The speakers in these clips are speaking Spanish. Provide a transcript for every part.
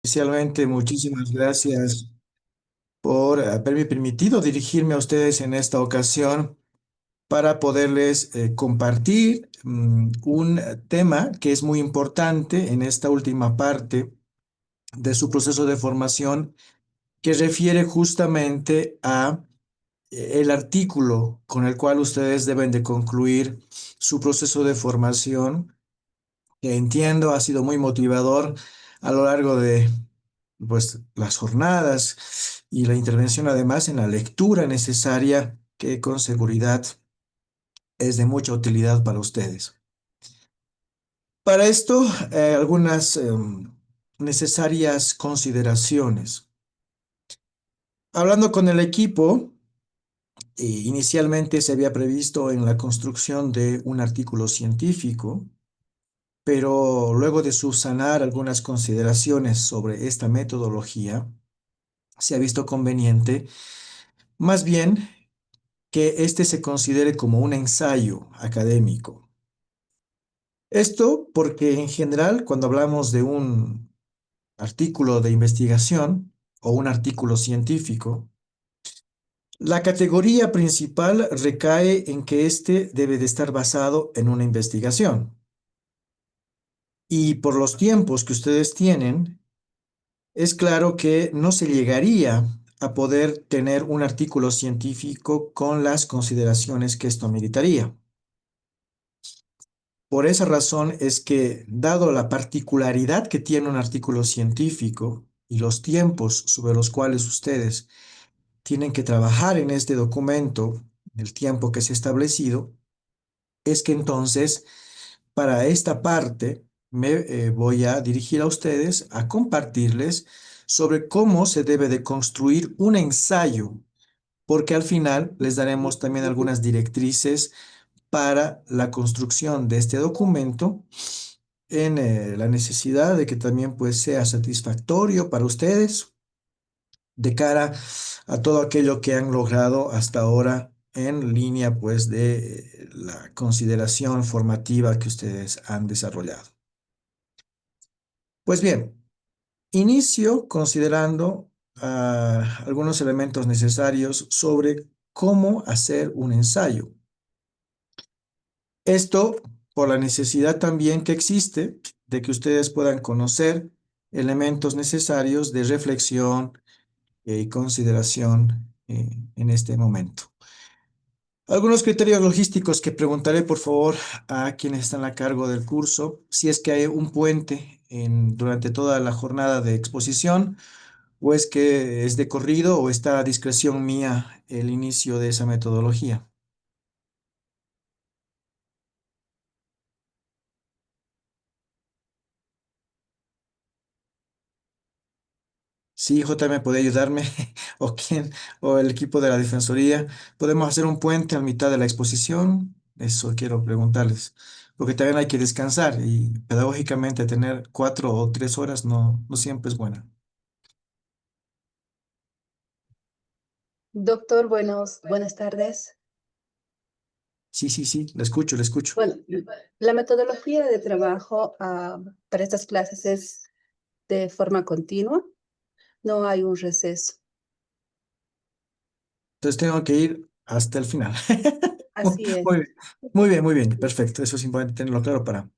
Inicialmente, muchísimas gracias por haberme permitido dirigirme a ustedes en esta ocasión para poderles compartir un tema que es muy importante en esta última parte de su proceso de formación, que refiere justamente a el artículo con el cual ustedes deben de concluir su proceso de formación, que entiendo ha sido muy motivador a lo largo de las jornadas y la intervención además en la lectura necesaria que con seguridad es de mucha utilidad para ustedes. Para esto, algunas necesarias consideraciones. Hablando con el equipo, inicialmente se había previsto en la construcción de un artículo científico, pero luego de subsanar algunas consideraciones sobre esta metodología, se ha visto conveniente más bien que este se considere como un ensayo académico. Esto porque en general, cuando hablamos de un artículo de investigación o un artículo científico, la categoría principal recae en que éste debe de estar basado en una investigación. Y por los tiempos que ustedes tienen, es claro que no se llegaría a poder tener un artículo científico con las consideraciones que esto meritaría. Por esa razón es que, dado la particularidad que tiene un artículo científico y los tiempos sobre los cuales ustedes tienen que trabajar en este documento, el tiempo que se ha establecido, es que entonces, para esta parte, me voy a dirigir a ustedes a compartirles sobre cómo se debe de construir un ensayo, porque al final les daremos también algunas directrices para la construcción de este documento en la necesidad de que también pues sea satisfactorio para ustedes de cara a todo aquello que han logrado hasta ahora en línea pues de la consideración formativa que ustedes han desarrollado. Pues bien, inicio considerando algunos elementos necesarios sobre cómo hacer un ensayo. Esto por la necesidad también que existe de que ustedes puedan conocer elementos necesarios de reflexión y consideración en este momento. Algunos criterios logísticos que preguntaré por favor a quienes están a cargo del curso, si es que hay un puente durante toda la jornada de exposición o es que es de corrido o está a discreción mía el inicio de esa metodología. Sí, J me puede ayudarme, o quién, o el equipo de la Defensoría. ¿Podemos hacer un puente a mitad de la exposición? Eso quiero preguntarles, porque también hay que descansar y pedagógicamente tener 4 o 3 horas no siempre es buena. Doctor, buenas tardes. Sí, sí, sí, le escucho, le escucho. Bueno, la metodología de trabajo para estas clases es de forma continua, no hay un receso. Entonces tengo que ir hasta el final. Muy Así es. muy bien, muy bien, muy bien, perfecto. Eso es importante tenerlo claro para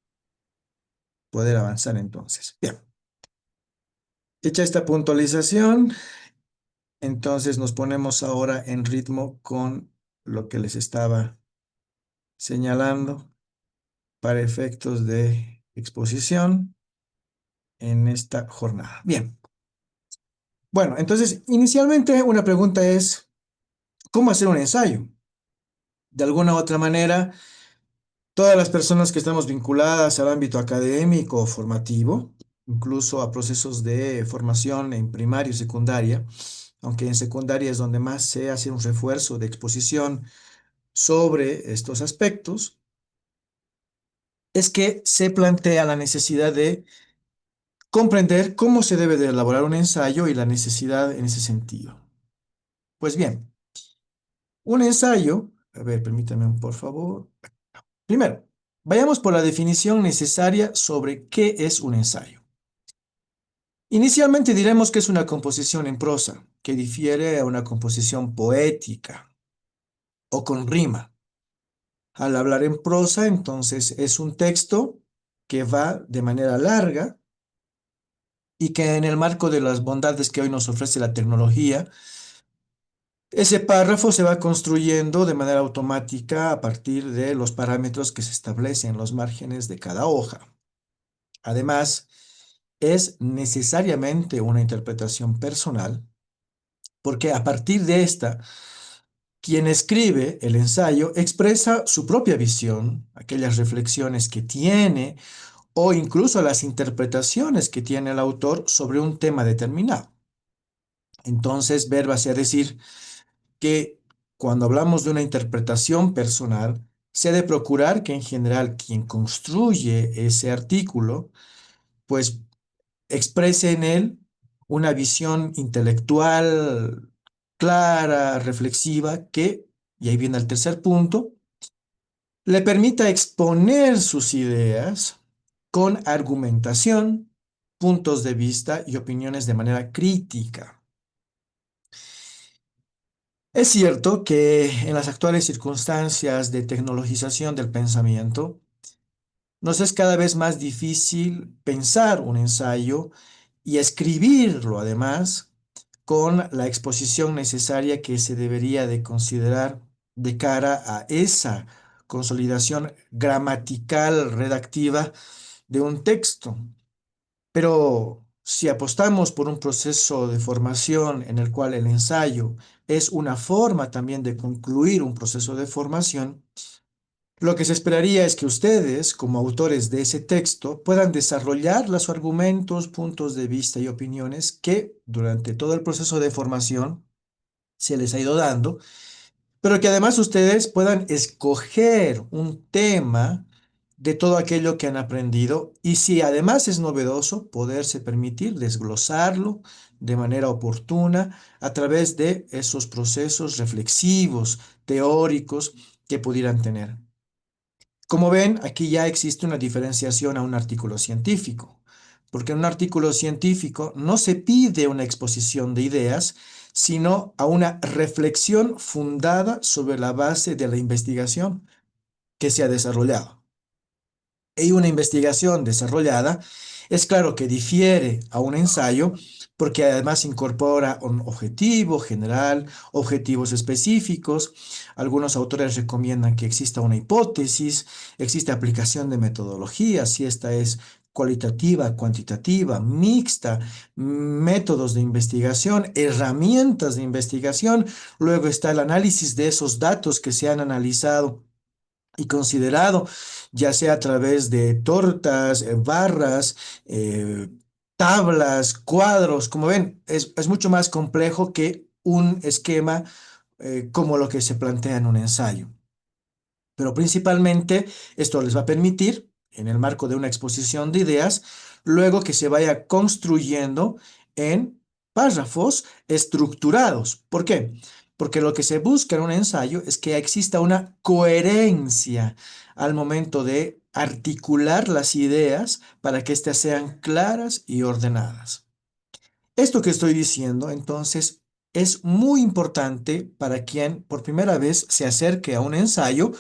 poder avanzar entonces. Bien, hecha esta puntualización. Entonces nos ponemos ahora en ritmo con lo que les estaba señalando para efectos de exposición en esta jornada. Bien, bueno, entonces inicialmente una pregunta es, ¿cómo hacer un ensayo? De alguna u otra manera, todas las personas que estamos vinculadas al ámbito académico o formativo, incluso a procesos de formación en primaria y secundaria, aunque en secundaria es donde más se hace un refuerzo de exposición sobre estos aspectos, es que se plantea la necesidad de comprender cómo se debe de elaborar un ensayo y la necesidad en ese sentido. Pues bien, un ensayo, a ver, permítame por favor. Primero, vayamos por la definición necesaria sobre qué es un ensayo. Inicialmente diremos que es una composición en prosa, que difiere a una composición poética o con rima. Al hablar en prosa, entonces es un texto que va de manera larga y que en el marco de las bondades que hoy nos ofrece la tecnología, ese párrafo se va construyendo de manera automática a partir de los parámetros que se establecen en los márgenes de cada hoja. Además, es necesariamente una interpretación personal, porque a partir de esta, quien escribe el ensayo expresa su propia visión, aquellas reflexiones que tiene o incluso las interpretaciones que tiene el autor sobre un tema determinado. Entonces, verba a decir que cuando hablamos de una interpretación personal, se ha de procurar que en general quien construye ese artículo, pues exprese en él una visión intelectual clara, reflexiva, que, y ahí viene el tercer punto, le permita exponer sus ideas con argumentación, puntos de vista y opiniones de manera crítica. Es cierto que en las actuales circunstancias de tecnologización del pensamiento, nos es cada vez más difícil pensar un ensayo y escribirlo además con la exposición necesaria que se debería de considerar de cara a esa consolidación gramatical redactiva de un texto. Pero si apostamos por un proceso de formación en el cual el ensayo es una forma también de concluir un proceso de formación, lo que se esperaría es que ustedes, como autores de ese texto, puedan desarrollar los argumentos, puntos de vista y opiniones que durante todo el proceso de formación se les ha ido dando, pero que además ustedes puedan escoger un tema de todo aquello que han aprendido y si además es novedoso, poderse permitir desglosarlo de manera oportuna a través de esos procesos reflexivos, teóricos que pudieran tener. Como ven, aquí ya existe una diferenciación a un artículo científico, porque en un artículo científico no se pide una exposición de ideas, sino a una reflexión fundada sobre la base de la investigación que se ha desarrollado. Y una investigación desarrollada es claro que difiere a un ensayo porque además incorpora un objetivo general, objetivos específicos. Algunos autores recomiendan que exista una hipótesis, existe aplicación de metodología, si esta es cualitativa, cuantitativa, mixta, métodos de investigación, herramientas de investigación. Luego está el análisis de esos datos que se han analizado y considerado, ya sea a través de tortas, barras, eh, tablas, cuadros. Como ven, es mucho más complejo que un esquema como lo que se plantea en un ensayo. Pero principalmente esto les va a permitir, en el marco de una exposición de ideas, luego que se vaya construyendo en párrafos estructurados. ¿Por qué? Porque lo que se busca en un ensayo es que exista una coherencia al momento de articular las ideas para que éstas sean claras y ordenadas. Esto que estoy diciendo, entonces, es muy importante para quien por primera vez se acerque a un ensayo,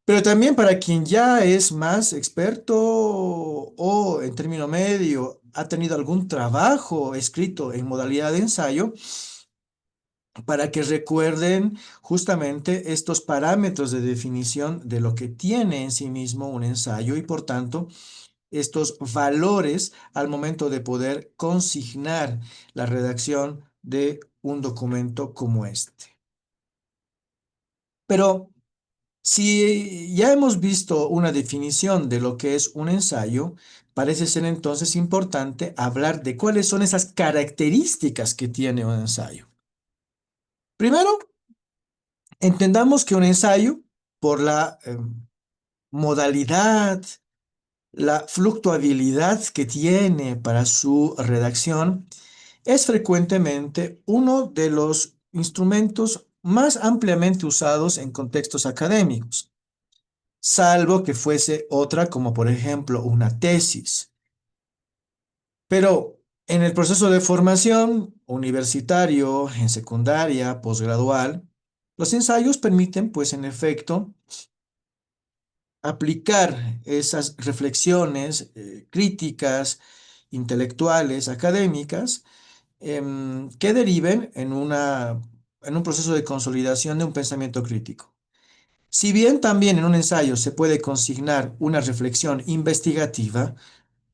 pero también para quien ya es más experto o en término medio ha tenido algún trabajo escrito en modalidad de ensayo, para que recuerden justamente estos parámetros de definición de lo que tiene en sí mismo un ensayo y por tanto estos valores al momento de poder consignar la redacción de un documento como este. Pero si ya hemos visto una definición de lo que es un ensayo, parece ser entonces importante hablar de cuáles son esas características que tiene un ensayo. Primero, entendamos que un ensayo, por la modalidad, la fluctuabilidad que tiene para su redacción, es frecuentemente uno de los instrumentos más ampliamente usados en contextos académicos, salvo que fuese otra como por ejemplo una tesis. Pero En el proceso de formación universitario, en secundaria, posgradual, los ensayos permiten, pues, en efecto, aplicar esas reflexiones críticas, intelectuales, académicas, que deriven en un proceso de consolidación de un pensamiento crítico. Si bien también en un ensayo se puede consignar una reflexión investigativa,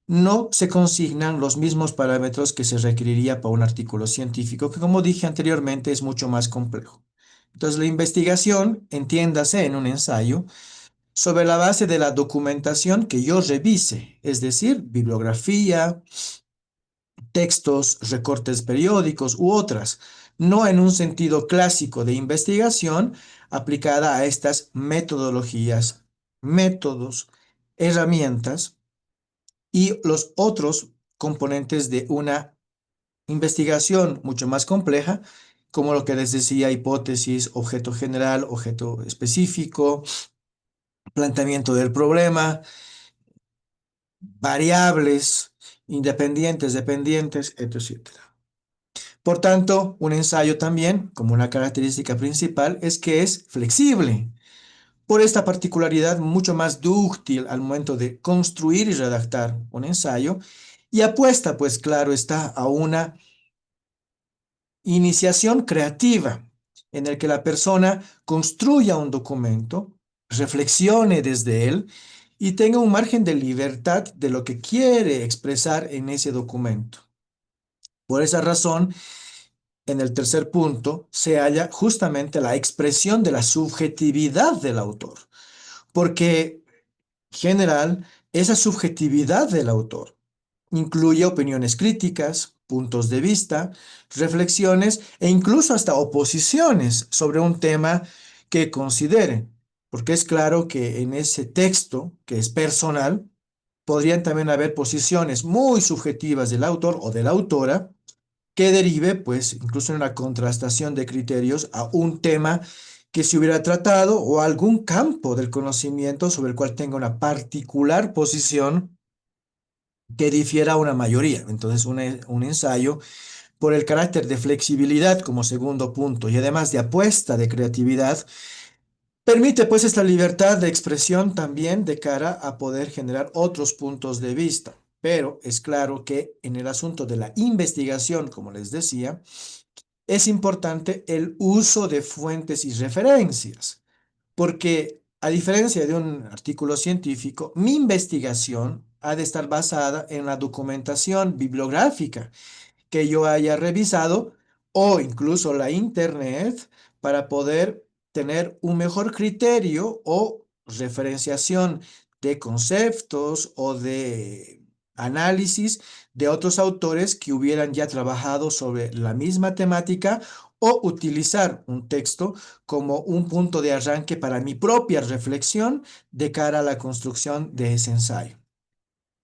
no se consignan los mismos parámetros que se requeriría para un artículo científico, que como dije anteriormente es mucho más complejo. Entonces, la investigación, entiéndase en un ensayo, sobre la base de la documentación que yo revise, es decir, bibliografía, textos, recortes periódicos u otras, no en un sentido clásico de investigación aplicada a estas metodologías, métodos, herramientas y los otros componentes de una investigación mucho más compleja, como lo que les decía, hipótesis, objeto general, objeto específico, planteamiento del problema, variables, independientes, dependientes, etcétera. Por tanto, un ensayo también, como una característica principal, es que es flexible. Por esta particularidad, mucho más dúctil al momento de construir y redactar un ensayo, y apuesta, pues claro está, a una iniciación creativa en el que la persona construya un documento, reflexione desde él y tenga un margen de libertad de lo que quiere expresar en ese documento. Por esa razón, en el tercer punto se halla justamente la expresión de la subjetividad del autor, porque general, esa subjetividad del autor incluye opiniones críticas, puntos de vista, reflexiones e incluso hasta oposiciones sobre un tema que considere, porque es claro que en ese texto, que es personal, podrían también haber posiciones muy subjetivas del autor o de la autora que derive, pues, incluso en una contrastación de criterios a un tema que se hubiera tratado o algún campo del conocimiento sobre el cual tenga una particular posición que difiera a una mayoría. Entonces, un ensayo, por el carácter de flexibilidad como segundo punto y además de apuesta de creatividad, permite pues esta libertad de expresión también de cara a poder generar otros puntos de vista. Pero es claro que en el asunto de la investigación, como les decía, es importante el uso de fuentes y referencias, porque a diferencia de un artículo científico, mi investigación ha de estar basada en la documentación bibliográfica que yo haya revisado o incluso la internet para poder tener un mejor criterio o referenciación de conceptos o de análisis de otros autores que hubieran ya trabajado sobre la misma temática o utilizar un texto como un punto de arranque para mi propia reflexión de cara a la construcción de ese ensayo.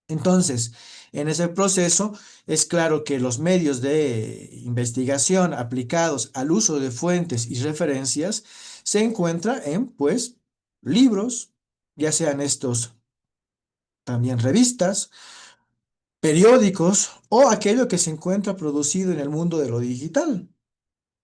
Entonces, en ese proceso es claro que los medios de investigación aplicados al uso de fuentes y referencias se encuentran en, pues, libros, ya sean estos también revistas, periódicos o aquello que se encuentra producido en el mundo de lo digital.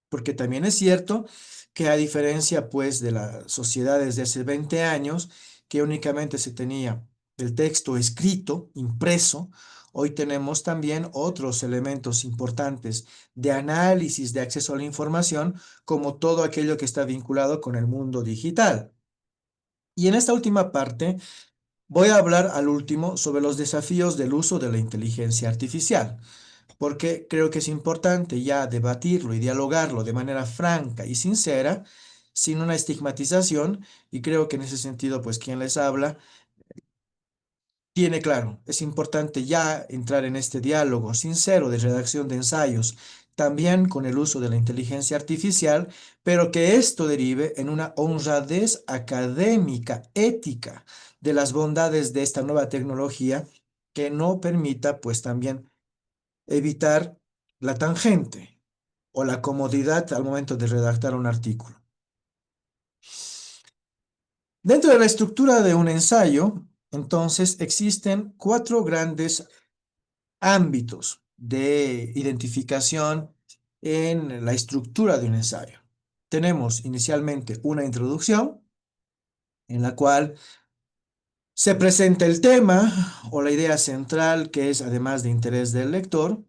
Porque también es cierto que a diferencia pues de las sociedades de hace 20 años, que únicamente se tenía el texto escrito, impreso, hoy tenemos también otros elementos importantes de análisis, de acceso a la información, como todo aquello que está vinculado con el mundo digital. Y en esta última parte voy a hablar al último sobre los desafíos del uso de la inteligencia artificial porque creo que es importante ya debatirlo y dialogarlo de manera franca y sincera, sin una estigmatización, y creo que en ese sentido, pues quien les habla tiene claro, es importante ya entrar en este diálogo sincero de redacción de ensayos, también con el uso de la inteligencia artificial, pero que esto derive en una honradez académica, ética, de las bondades de esta nueva tecnología que no permita, pues también evitar la tangente o la comodidad al momento de redactar un artículo. Dentro de la estructura de un ensayo, entonces, existen cuatro grandes ámbitos de identificación en la estructura de un ensayo. Tenemos inicialmente una introducción en la cual se presenta el tema o la idea central que es además de interés del lector.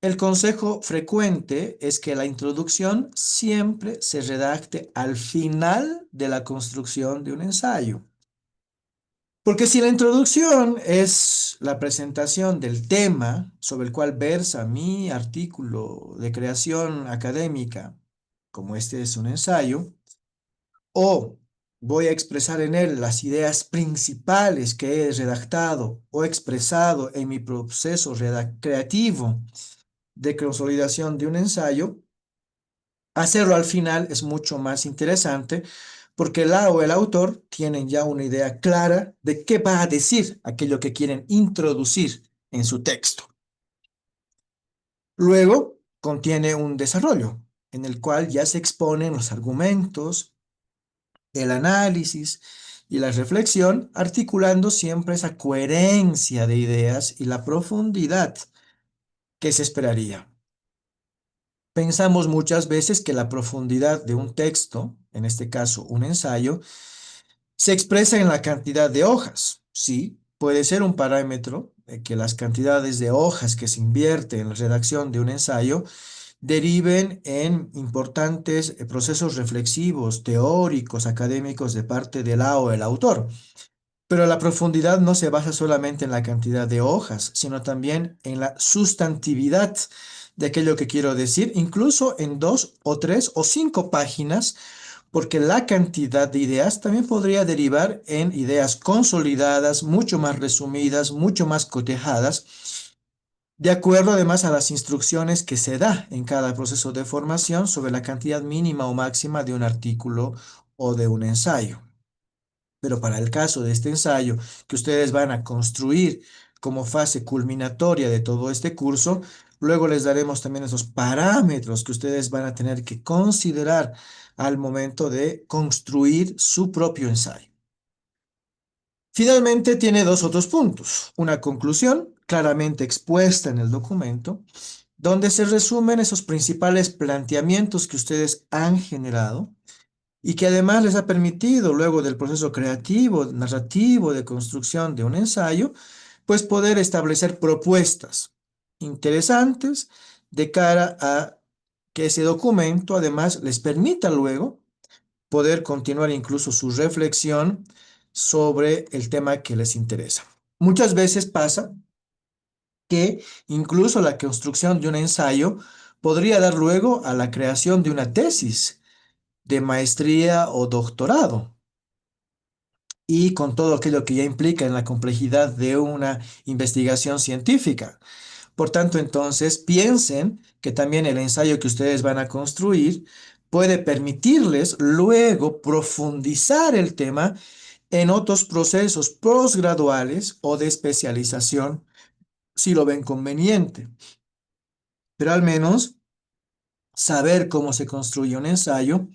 El consejo frecuente es que la introducción siempre se redacte al final de la construcción de un ensayo. Porque si la introducción es la presentación del tema sobre el cual versa mi artículo de creación académica, como este es un ensayo, o voy a expresar en él las ideas principales que he redactado o expresado en mi proceso creativo de consolidación de un ensayo, hacerlo al final es mucho más interesante porque la o el autor tienen ya una idea clara de qué va a decir aquello que quieren introducir en su texto. Luego contiene un desarrollo en el cual ya se exponen los argumentos, el análisis y la reflexión, articulando siempre esa coherencia de ideas y la profundidad que se esperaría. Pensamos muchas veces que la profundidad de un texto, en este caso un ensayo, se expresa en la cantidad de hojas. Sí, puede ser un parámetro de que las cantidades de hojas que se invierte en la redacción de un ensayo deriven en importantes procesos reflexivos, teóricos, académicos de parte del la o el autor. Pero la profundidad no se basa solamente en la cantidad de hojas, sino también en la sustantividad de aquello que quiero decir, incluso en 2 o 3 o 5 páginas, porque la cantidad de ideas también podría derivar en ideas consolidadas, mucho más resumidas, mucho más cotejadas, de acuerdo además a las instrucciones que se da en cada proceso de formación sobre la cantidad mínima o máxima de un artículo o de un ensayo. Pero para el caso de este ensayo que ustedes van a construir como fase culminatoria de todo este curso, luego les daremos también esos parámetros que ustedes van a tener que considerar al momento de construir su propio ensayo. Finalmente tiene 2 otros puntos. Una conclusión claramente expuesta en el documento, donde se resumen esos principales planteamientos que ustedes han generado y que además les ha permitido, luego del proceso creativo, narrativo, de construcción de un ensayo, pues poder establecer propuestas interesantes de cara a que ese documento además les permita luego poder continuar incluso su reflexión sobre el tema que les interesa. Muchas veces pasa que incluso la construcción de un ensayo podría dar luego a la creación de una tesis de maestría o doctorado, y con todo aquello que ya implica en la complejidad de una investigación científica. Por tanto, entonces, piensen que también el ensayo que ustedes van a construir puede permitirles luego profundizar el tema en otros procesos posgraduales o de especialización, si lo ven conveniente. Pero al menos saber cómo se construye un ensayo.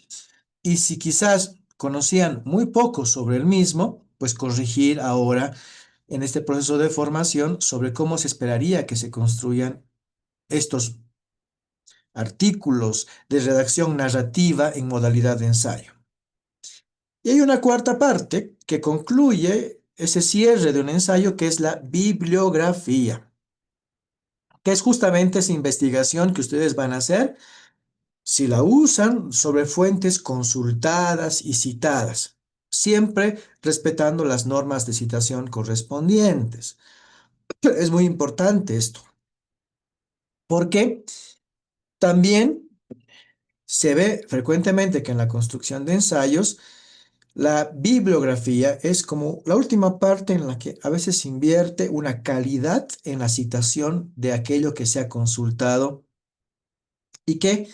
Y si quizás conocían muy poco sobre el mismo, pues corregir ahora en este proceso de formación sobre cómo se esperaría que se construyan estos artículos de redacción narrativa en modalidad de ensayo. Y hay una cuarta parte que concluye ese cierre de un ensayo, que es la bibliografía, que es justamente esa investigación que ustedes van a hacer si la usan sobre fuentes consultadas y citadas, siempre respetando las normas de citación correspondientes. Es muy importante esto, porque también se ve frecuentemente que en la construcción de ensayos, la bibliografía es como la última parte en la que a veces se invierte una calidad en la citación de aquello que se ha consultado y que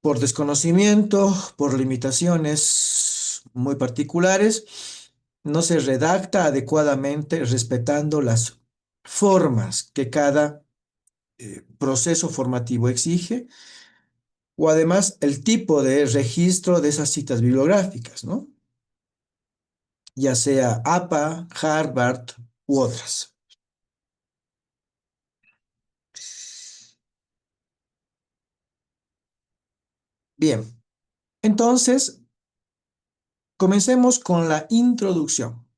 por desconocimiento, por limitaciones muy particulares, no se redacta adecuadamente respetando las formas que cada proceso formativo exige, o además el tipo de registro de esas citas bibliográficas, ¿no? Ya sea APA, Harvard u otras. Bien, entonces comencemos con la introducción.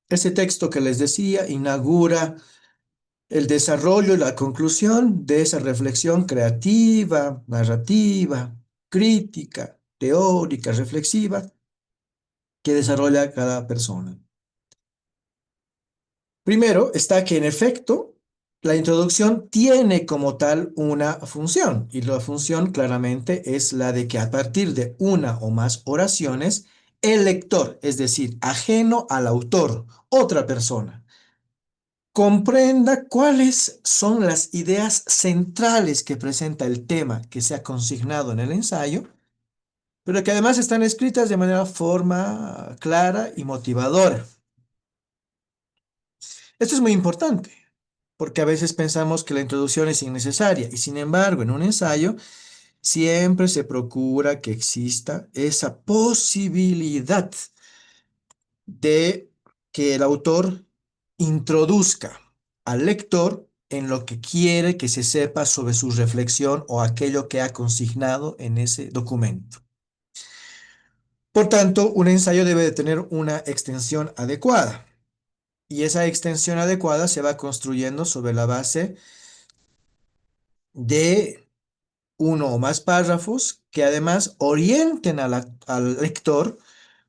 Ese texto que les decía inaugura el desarrollo y la conclusión de esa reflexión creativa, narrativa, crítica, teórica, reflexiva que desarrolla cada persona. Primero está que en efecto la introducción tiene como tal una función y la función claramente es la de que a partir de una o más oraciones el lector, es decir, ajeno al autor, otra persona, comprenda cuáles son las ideas centrales que presenta el tema que se ha consignado en el ensayo, pero que además están escritas de manera forma clara y motivadora. Esto es muy importante, porque a veces pensamos que la introducción es innecesaria y sin embargo en un ensayo siempre se procura que exista esa posibilidad de que el autor introduzca al lector en lo que quiere que se sepa sobre su reflexión o aquello que ha consignado en ese documento. Por tanto, un ensayo debe de tener una extensión adecuada y esa extensión adecuada se va construyendo sobre la base de uno o más párrafos que además orienten al lector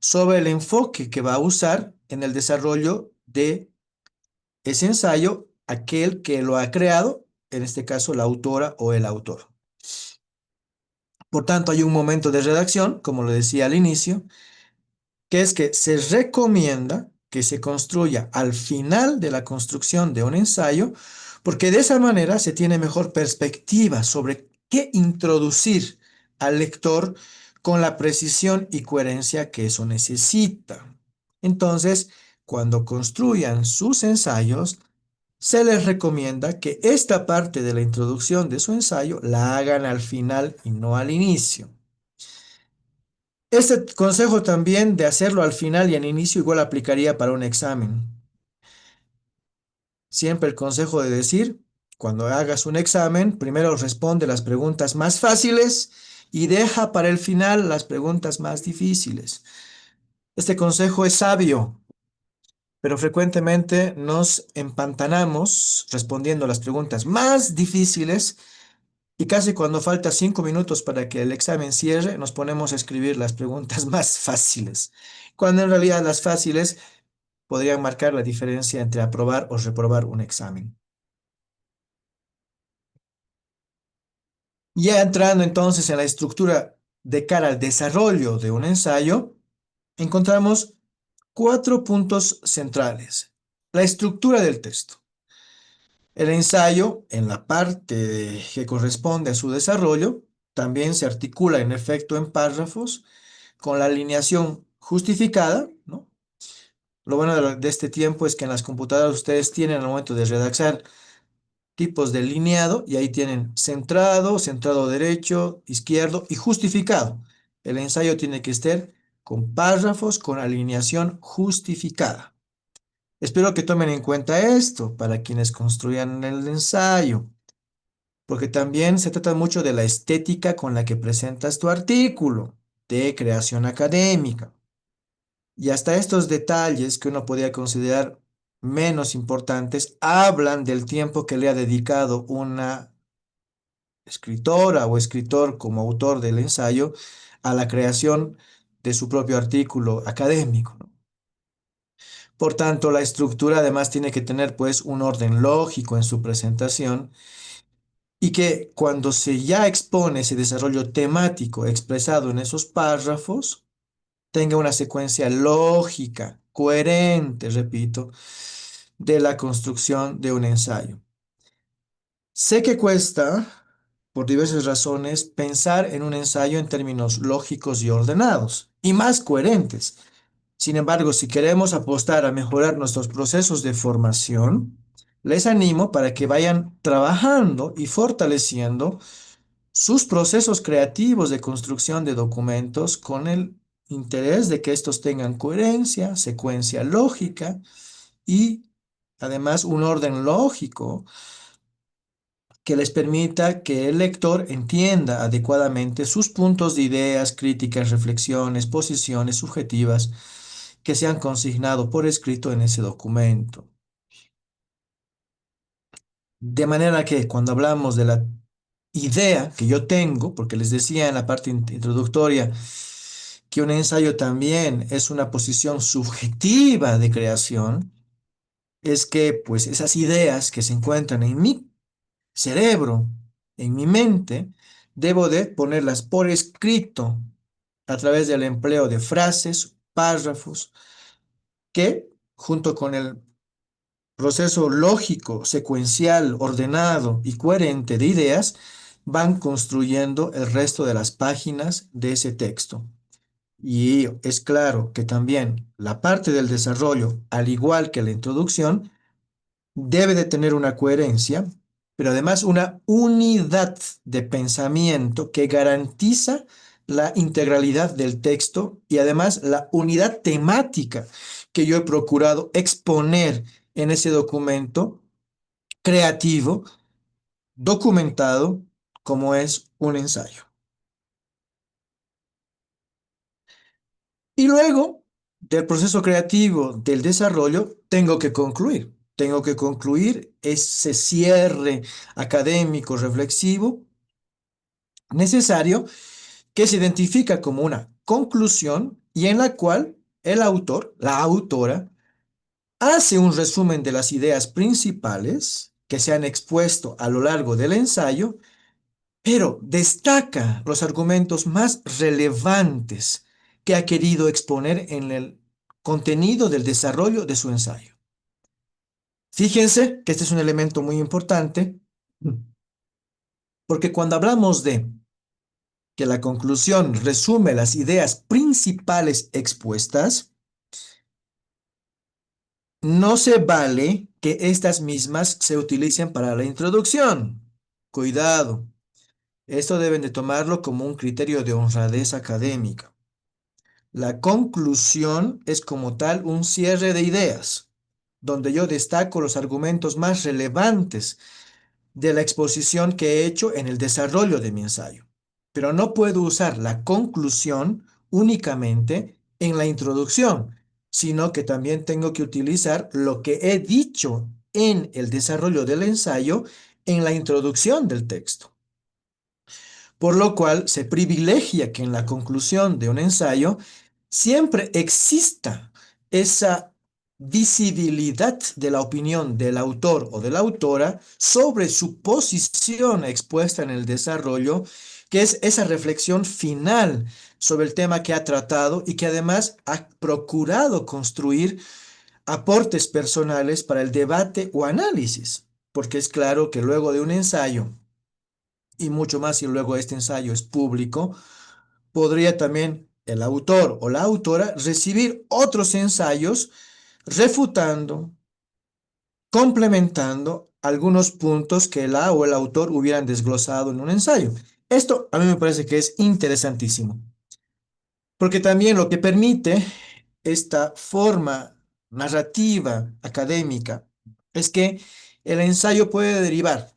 sobre el enfoque que va a usar en el desarrollo de ese ensayo, aquel que lo ha creado, en este caso la autora o el autor. Por tanto, hay un momento de redacción, como lo decía al inicio, que es que se recomienda que se construya al final de la construcción de un ensayo, porque de esa manera se tiene mejor perspectiva sobre qué introducir al lector con la precisión y coherencia que eso necesita. Entonces, cuando construyan sus ensayos, se les recomienda que esta parte de la introducción de su ensayo la hagan al final y no al inicio. Este consejo también de hacerlo al final y al inicio igual aplicaría para un examen. Siempre el consejo de decir, cuando hagas un examen, primero responde las preguntas más fáciles y deja para el final las preguntas más difíciles. Este consejo es sabio, pero frecuentemente nos empantanamos respondiendo las preguntas más difíciles y casi cuando falta 5 minutos para que el examen cierre, nos ponemos a escribir las preguntas más fáciles, cuando en realidad las fáciles podrían marcar la diferencia entre aprobar o reprobar un examen. Ya entrando entonces en la estructura de cara al desarrollo de un ensayo, encontramos 4 puntos centrales. La estructura del texto. El ensayo, en la parte que corresponde a su desarrollo, también se articula en efecto en párrafos con la alineación justificada, ¿no? Lo bueno de este tiempo es que en las computadoras ustedes tienen al momento de redactar tipos de lineado y ahí tienen centrado, centrado derecho, izquierdo y justificado. El ensayo tiene que estar con párrafos con alineación justificada. Espero que tomen en cuenta esto para quienes construyan el ensayo, porque también se trata mucho de la estética con la que presentas tu artículo de creación académica. Y hasta estos detalles que uno podría considerar menos importantes hablan del tiempo que le ha dedicado una escritora o escritor como autor del ensayo a la creación de su propio artículo académico, ¿no? Por tanto, la estructura además tiene que tener pues un orden lógico en su presentación y que cuando se ya expone ese desarrollo temático expresado en esos párrafos, tenga una secuencia lógica, coherente, repito, de la construcción de un ensayo. Sé que cuesta, por diversas razones, pensar en un ensayo en términos lógicos y ordenados, y más coherentes. Sin embargo, si queremos apostar a mejorar nuestros procesos de formación, les animo para que vayan trabajando y fortaleciendo sus procesos creativos de construcción de documentos con el interés de que estos tengan coherencia, secuencia lógica y además un orden lógico que les permita que el lector entienda adecuadamente sus puntos de ideas, críticas, reflexiones, posiciones subjetivas que se han consignado por escrito en ese documento. De manera que cuando hablamos de la idea que yo tengo, porque les decía en la parte introductoria que un ensayo también es una posición subjetiva de creación, es que pues esas ideas que se encuentran en mi cerebro, en mi mente, debo de ponerlas por escrito a través del empleo de frases, párrafos, que junto con el proceso lógico, secuencial, ordenado y coherente de ideas, van construyendo el resto de las páginas de ese texto. Y es claro que también la parte del desarrollo, al igual que la introducción, debe de tener una coherencia, pero además una unidad de pensamiento que garantiza la integralidad del texto y además la unidad temática que yo he procurado exponer en ese documento creativo, documentado, como es un ensayo. Y luego del proceso creativo, del desarrollo, tengo que concluir. Tengo que concluir ese cierre académico reflexivo necesario que se identifica como una conclusión y en la cual el autor, la autora, hace un resumen de las ideas principales que se han expuesto a lo largo del ensayo, pero destaca los argumentos más relevantes que ha querido exponer en el contenido del desarrollo de su ensayo. Fíjense que este es un elemento muy importante, porque cuando hablamos de que la conclusión resume las ideas principales expuestas, no se vale que estas mismas se utilicen para la introducción. Cuidado, esto deben de tomarlo como un criterio de honradez académica. La conclusión es como tal un cierre de ideas, donde yo destaco los argumentos más relevantes de la exposición que he hecho en el desarrollo de mi ensayo. Pero no puedo usar la conclusión únicamente en la introducción, sino que también tengo que utilizar lo que he dicho en el desarrollo del ensayo en la introducción del texto. Por lo cual se privilegia que en la conclusión de un ensayo siempre exista esa visibilidad de la opinión del autor o de la autora sobre su posición expuesta en el desarrollo, que es esa reflexión final sobre el tema que ha tratado y que además ha procurado construir aportes personales para el debate o análisis, porque es claro que luego de un ensayo, y mucho más si luego este ensayo es público, podría también el autor o la autora recibir otros ensayos refutando, complementando algunos puntos que la o el autor hubieran desglosado en un ensayo. Esto a mí me parece que es interesantísimo, porque también lo que permite esta forma narrativa académica es que el ensayo puede derivar,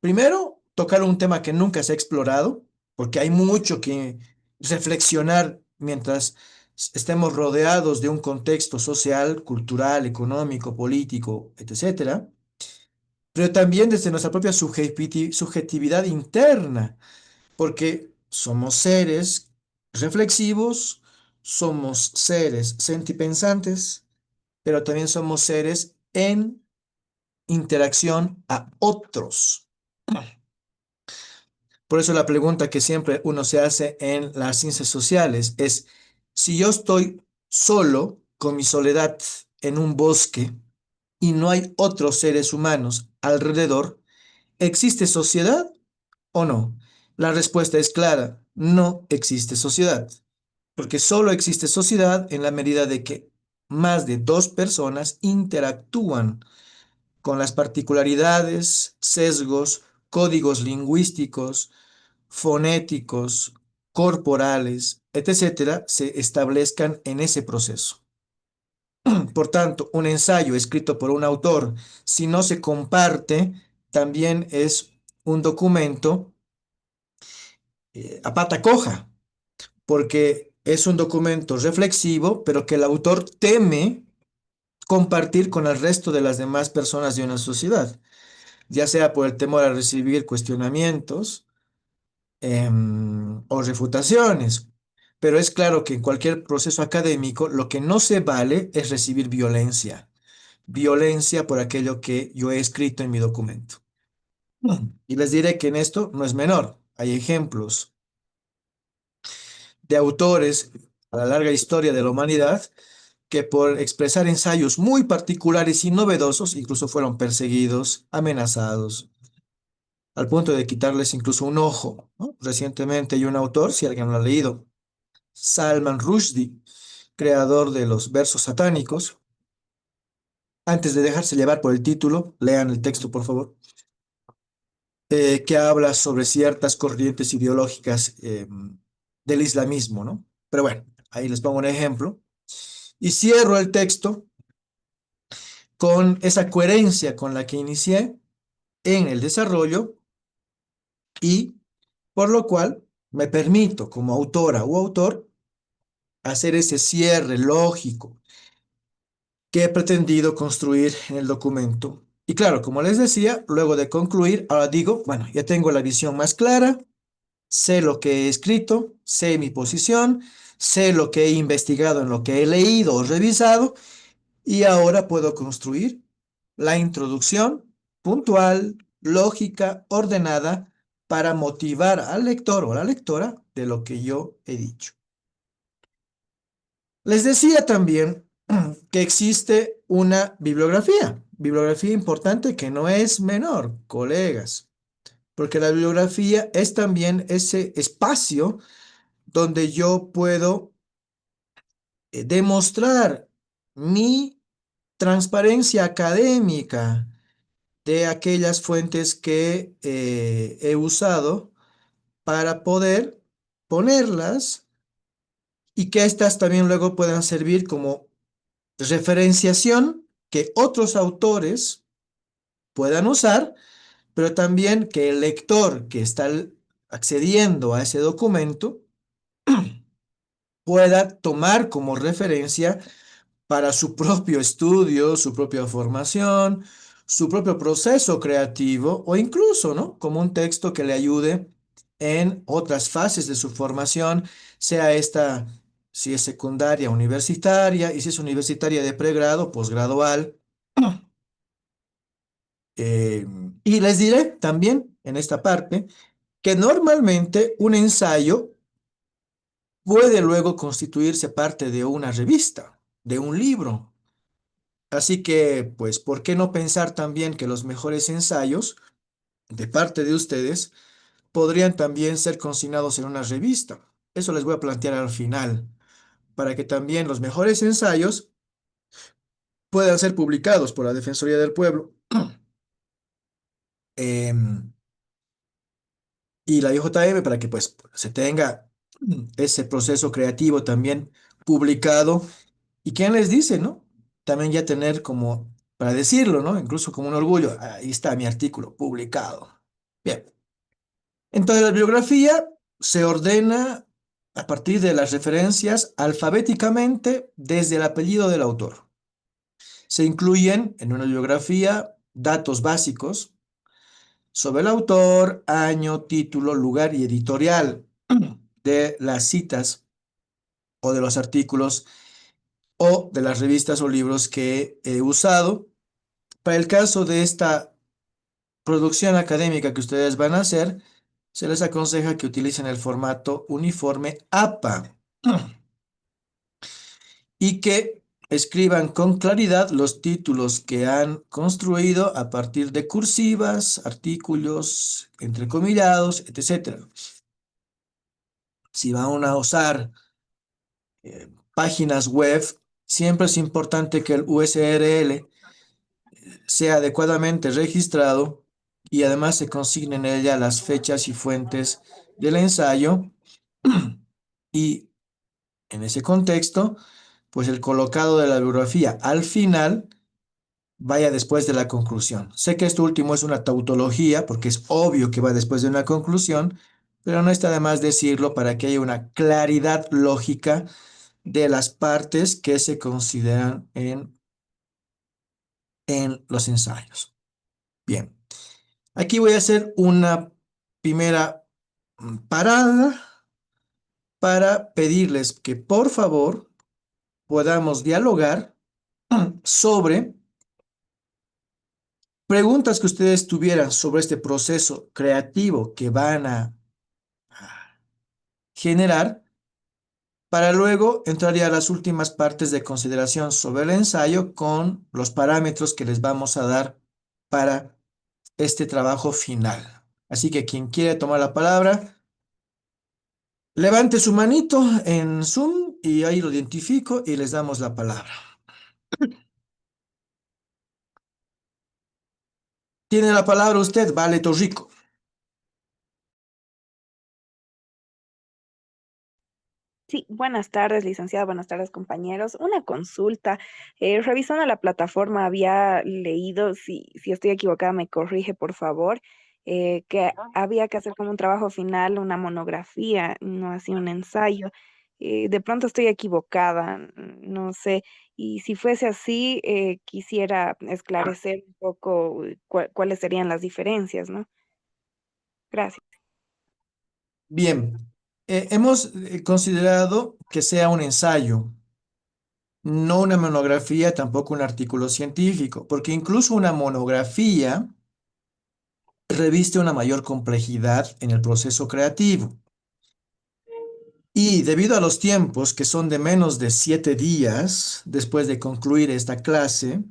primero, tocar un tema que nunca se ha explorado, porque hay mucho que reflexionar mientras estemos rodeados de un contexto social, cultural, económico, político, etcétera, pero también desde nuestra propia subjetividad interna, porque somos seres reflexivos, somos seres sentipensantes, pero también somos seres en interacción a otros. Por eso la pregunta que siempre uno se hace en las ciencias sociales es, si yo estoy solo con mi soledad en un bosque y no hay otros seres humanos alrededor, ¿existe sociedad o no? La respuesta es clara, no existe sociedad, porque solo existe sociedad en la medida de que más de dos personas interactúan con las particularidades, sesgos, códigos lingüísticos, fonéticos, corporales, etcétera, se establezcan en ese proceso. Por tanto, un ensayo escrito por un autor, si no se comparte, también es un documento a pata coja, porque es un documento reflexivo, pero que el autor teme compartir con el resto de las demás personas de una sociedad, ya sea por el temor a recibir cuestionamientos o refutaciones. Pero es claro que en cualquier proceso académico lo que no se vale es recibir violencia, violencia por aquello que yo he escrito en mi documento. Y les diré que en esto no es menor. Hay ejemplos de autores a la larga historia de la humanidad que por expresar ensayos muy particulares y novedosos incluso fueron perseguidos, amenazados, al punto de quitarles incluso un ojo, ¿no? Recientemente hay un autor, si alguien lo ha leído, Salman Rushdie, creador de los versos satánicos. Antes de dejarse llevar por el título, lean el texto, por favor, que habla sobre ciertas corrientes ideológicas del islamismo, ¿no? Pero bueno, ahí les pongo un ejemplo. Y cierro el texto con esa coherencia con la que inicié en el desarrollo y por lo cual me permito como autora o autor hacer ese cierre lógico que he pretendido construir en el documento. Y claro, como les decía, luego de concluir, ahora digo, bueno, ya tengo la visión más clara, sé lo que he escrito, sé mi posición, sé lo que he investigado en lo que he leído o revisado, y ahora puedo construir la introducción puntual, lógica, ordenada, para motivar al lector o a la lectora de lo que yo he dicho. Les decía también que existe una bibliografía importante que no es menor, colegas, porque la bibliografía es también ese espacio donde yo puedo demostrar mi transparencia académica de aquellas fuentes que he usado para poder ponerlas y que éstas también luego puedan servir como referenciación que otros autores puedan usar, pero también que el lector que está accediendo a ese documento pueda tomar como referencia para su propio estudio, su propia formación, su propio proceso creativo o incluso, ¿no? Como un texto que le ayude en otras fases de su formación, sea esta, si es secundaria, universitaria, y si es universitaria de pregrado, posgradual. Eh, y les diré también en esta parte que normalmente un ensayo puede luego constituirse parte de una revista, de un libro. Así que, pues, ¿por qué no pensar también que los mejores ensayos de parte de ustedes podrían también ser consignados en una revista? Eso les voy a plantear al final, para que también los mejores ensayos puedan ser publicados por la Defensoría del Pueblo em, y la IJM para que pues se tenga ese proceso creativo también publicado. ¿Y quién les dice, no? También ya tener como, para decirlo, ¿no? Incluso como un orgullo, ahí está mi artículo publicado. Bien, entonces la bibliografía se ordena a partir de las referencias alfabéticamente desde el apellido del autor. Se incluyen en una bibliografía datos básicos sobre el autor, año, título, lugar y editorial de las citas o de los artículos o de las revistas o libros que he usado. Para el caso de esta producción académica que ustedes van a hacer, se les aconseja que utilicen el formato uniforme APA y que escriban con claridad los títulos que han construido a partir de cursivas, artículos, entrecomillados, etcétera. Si van a usar páginas web, siempre es importante que el USRL sea adecuadamente registrado y además se consignen en ella las fechas y fuentes del ensayo y en ese contexto, pues el colocado de la bibliografía al final vaya después de la conclusión. Sé que esto último es una tautología, porque es obvio que va después de una conclusión, pero no está de más decirlo para que haya una claridad lógica de las partes que se consideran en los ensayos. Bien, aquí voy a hacer una primera parada para pedirles que por favor podamos dialogar sobre preguntas que ustedes tuvieran sobre este proceso creativo que van a generar, para luego entrar ya a las últimas partes de consideración sobre el ensayo con los parámetros que les vamos a dar para este trabajo final. Así que quien quiere tomar la palabra, levante su manito en Zoom y ahí lo identifico y les damos la palabra. Tiene la palabra usted, Vale Torrico. Sí, buenas tardes, licenciada, buenas tardes, compañeros. Una consulta. Revisando la plataforma, había leído, si estoy equivocada, me corrige, por favor, que había que hacer como un trabajo final, una monografía, no así un ensayo. De pronto estoy equivocada, no sé. Y si fuese así, quisiera esclarecer un poco cuáles serían las diferencias, ¿no? Gracias. Bien, hemos considerado que sea un ensayo, no una monografía, tampoco un artículo científico, porque incluso una monografía reviste una mayor complejidad en el proceso creativo. Y debido a los tiempos, que son de menos de 7 días después de concluir esta clase,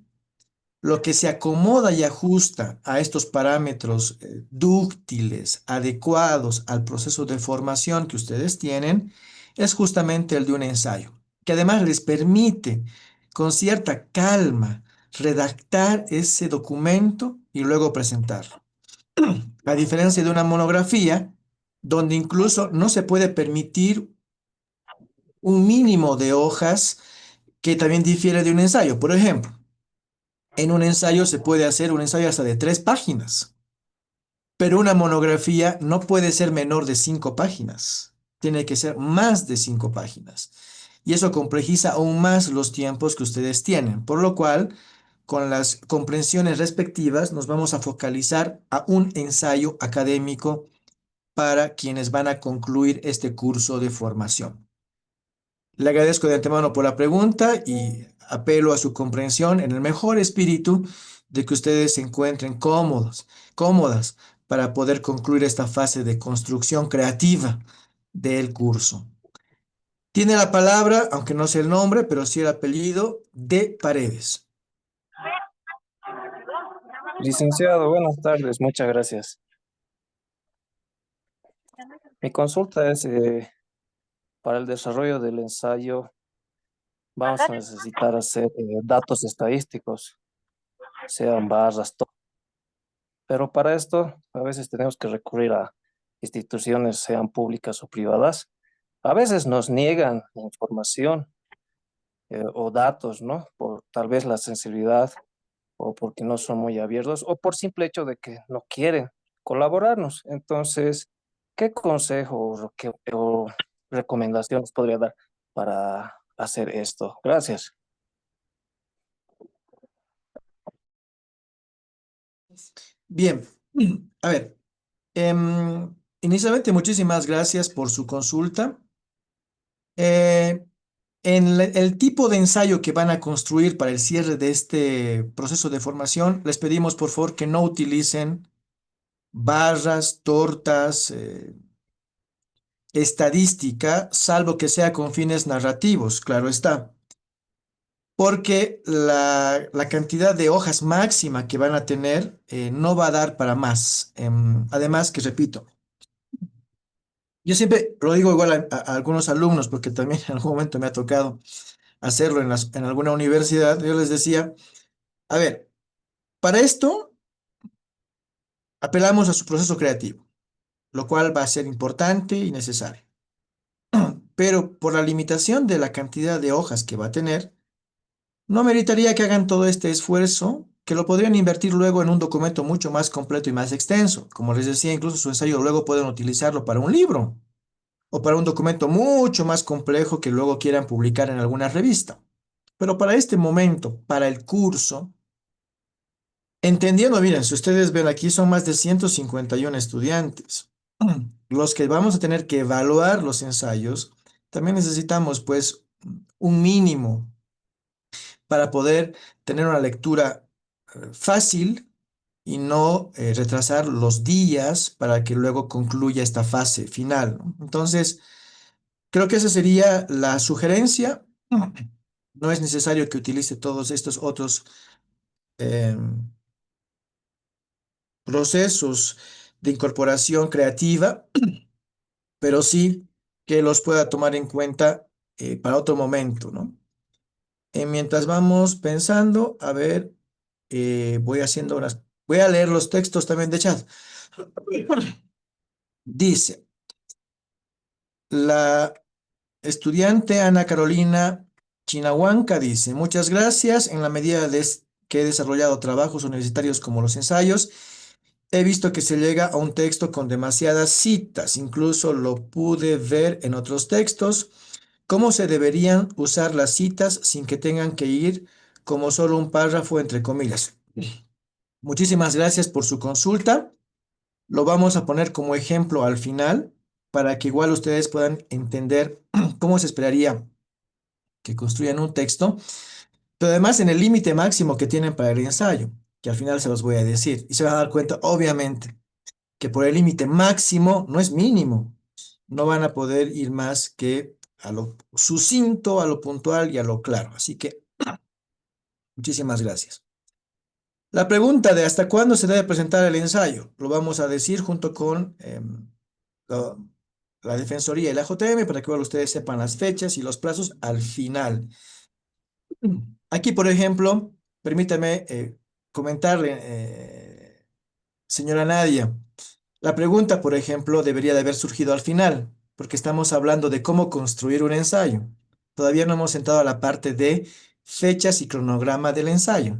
lo que se acomoda y ajusta a estos parámetros dúctiles, adecuados al proceso de formación que ustedes tienen, es justamente el de un ensayo, que además les permite con cierta calma redactar ese documento y luego presentarlo. A diferencia de una monografía, donde incluso no se puede permitir un mínimo de hojas que también difiere de un ensayo. Por ejemplo, en un ensayo se puede hacer un ensayo hasta de 3 páginas, pero una monografía no puede ser menor de 5 páginas. Tiene que ser más de 5 páginas. Y eso complejiza aún más los tiempos que ustedes tienen, por lo cual, con las comprensiones respectivas, nos vamos a focalizar a un ensayo académico para quienes van a concluir este curso de formación. Le agradezco de antemano por la pregunta y apelo a su comprensión en el mejor espíritu de que ustedes se encuentren cómodos, cómodas para poder concluir esta fase de construcción creativa del curso. Tiene la palabra, aunque no sé el nombre, pero sí el apellido, de Paredes. Licenciado, buenas tardes, muchas gracias. Mi consulta es, para el desarrollo del ensayo, vamos a necesitar hacer datos estadísticos, sean barras, todo. Pero para esto, a veces tenemos que recurrir a instituciones, sean públicas o privadas. A veces nos niegan información o datos, ¿no? Por tal vez la sensibilidad o porque no son muy abiertos o por simple hecho de que no quieren colaborarnos. Entonces, ¿qué consejo o recomendaciones podría dar para hacer esto? Gracias. Bien, a ver, inicialmente muchísimas gracias por su consulta. Eh, En el tipo de ensayo que van a construir para el cierre de este proceso de formación, les pedimos por favor que no utilicen barras, tortas, estadística, salvo que sea con fines narrativos, claro está, porque la cantidad de hojas máxima que van a tener no va a dar para más. Además, que repito, yo siempre lo digo igual a algunos alumnos, porque también en algún momento me ha tocado hacerlo en alguna universidad, yo les decía, a ver, para esto apelamos a su proceso creativo, lo cual va a ser importante y necesario. Pero por la limitación de la cantidad de hojas que va a tener, no meritaría que hagan todo este esfuerzo que lo podrían invertir luego en un documento mucho más completo y más extenso. Como les decía, incluso su ensayo luego pueden utilizarlo para un libro o para un documento mucho más complejo que luego quieran publicar en alguna revista. Pero para este momento, para el curso, entendiendo, miren, si ustedes ven aquí son más de 151 estudiantes. Los que vamos a tener que evaluar los ensayos, también necesitamos pues un mínimo para poder tener una lectura fácil y no retrasar los días para que luego concluya esta fase final, ¿no? Entonces, creo que esa sería la sugerencia. No es necesario que utilice todos estos otros em, procesos de incorporación creativa, pero sí que los pueda tomar en cuenta para otro momento, ¿no? Mientras vamos pensando, a ver, voy a leer los textos también de chat. Dice, la estudiante Ana Carolina Chinahuanca dice, muchas gracias. En la medida que he desarrollado trabajos universitarios como los ensayos, he visto que se llega a un texto con demasiadas citas. Incluso lo pude ver en otros textos. ¿Cómo se deberían usar las citas sin que tengan que ir como solo un párrafo entre comillas? Muchísimas gracias por su consulta. Lo vamos a poner como ejemplo al final para que igual ustedes puedan entender cómo se esperaría que construyan un texto, pero además en el límite máximo que tienen para el ensayo, que al final se los voy a decir. Y se van a dar cuenta, obviamente, que por el límite máximo no es mínimo. No van a poder ir más que a lo sucinto, a lo puntual y a lo claro. Así que muchísimas gracias. La pregunta de hasta cuándo se debe presentar el ensayo, lo vamos a decir junto con la, la Defensoría y la JM para que igual ustedes sepan las fechas y los plazos al final. Aquí, por ejemplo, permítame comentarle, señora Nadia, la pregunta, por ejemplo, debería de haber surgido al final, porque estamos hablando de cómo construir un ensayo. Todavía no hemos entrado a la parte de fechas y cronograma del ensayo.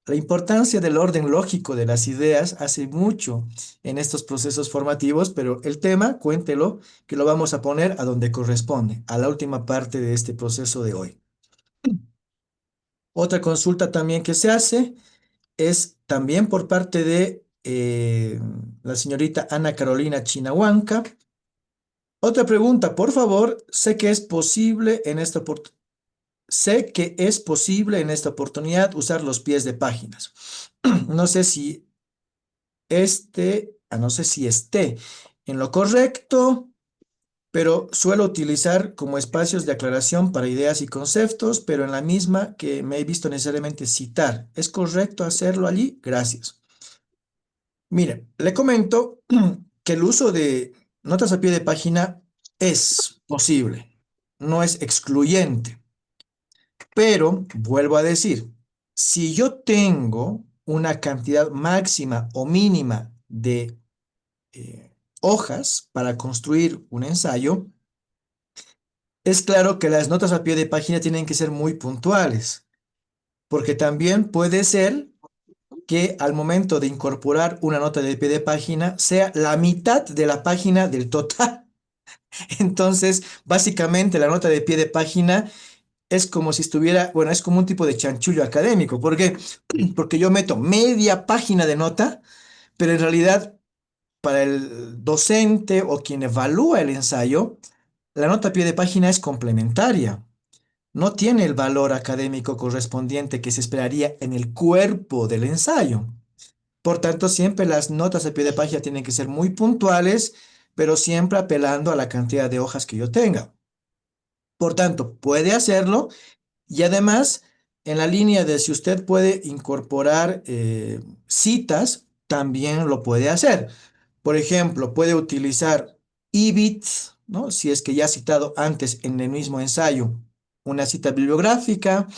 La importancia del orden lógico de las ideas hace mucho en estos procesos formativos, pero el tema, cuéntelo, que lo vamos a poner a donde corresponde, a la última parte de este proceso de hoy. Otra consulta también que se hace es también por parte de la señorita Ana Carolina Chinahuanca. Otra pregunta, por favor, sé que es posible en esta oportunidad usar los pies de páginas. No sé si no sé si esté en lo correcto, pero suelo utilizar como espacios de aclaración para ideas y conceptos, pero en la misma que me he visto necesariamente citar. ¿Es correcto hacerlo allí? Gracias. Mire, le comento que el uso de notas a pie de página es posible, no es excluyente, pero vuelvo a decir, si yo tengo una cantidad máxima o mínima de hojas para construir un ensayo, es claro que las notas a pie de página tienen que ser muy puntuales, porque también puede ser que al momento de incorporar una nota de pie de página sea la mitad de la página del total. Entonces, básicamente la nota de pie de página es como si estuviera, bueno, es como un tipo de chanchullo académico. ¿Por qué? Porque yo meto media página de nota, pero en realidad para el docente o quien evalúa el ensayo, la nota a pie de página es complementaria. No tiene el valor académico correspondiente que se esperaría en el cuerpo del ensayo. Por tanto, siempre las notas a pie de página tienen que ser muy puntuales, pero siempre apelando a la cantidad de hojas que yo tenga. Por tanto, puede hacerlo y además, en la línea de si usted puede incorporar citas, también lo puede hacer. Por ejemplo, puede utilizar IBIT, ¿no? Si es que ya ha citado antes en el mismo ensayo una cita bibliográfica,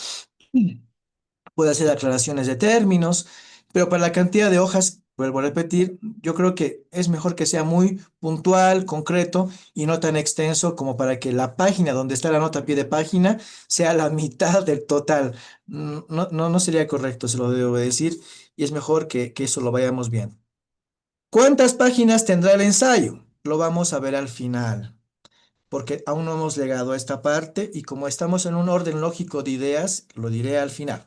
puede hacer aclaraciones de términos, pero para la cantidad de hojas vuelvo a repetir, yo creo que es mejor que sea muy puntual, concreto y no tan extenso como para que la página donde está la nota a pie de página sea la mitad del total. No sería correcto, se lo debo decir, y es mejor que eso lo vayamos viendo. ¿Cuántas páginas tendrá el ensayo? Lo vamos a ver al final, porque aún no hemos llegado a esta parte y como estamos en un orden lógico de ideas, lo diré al final.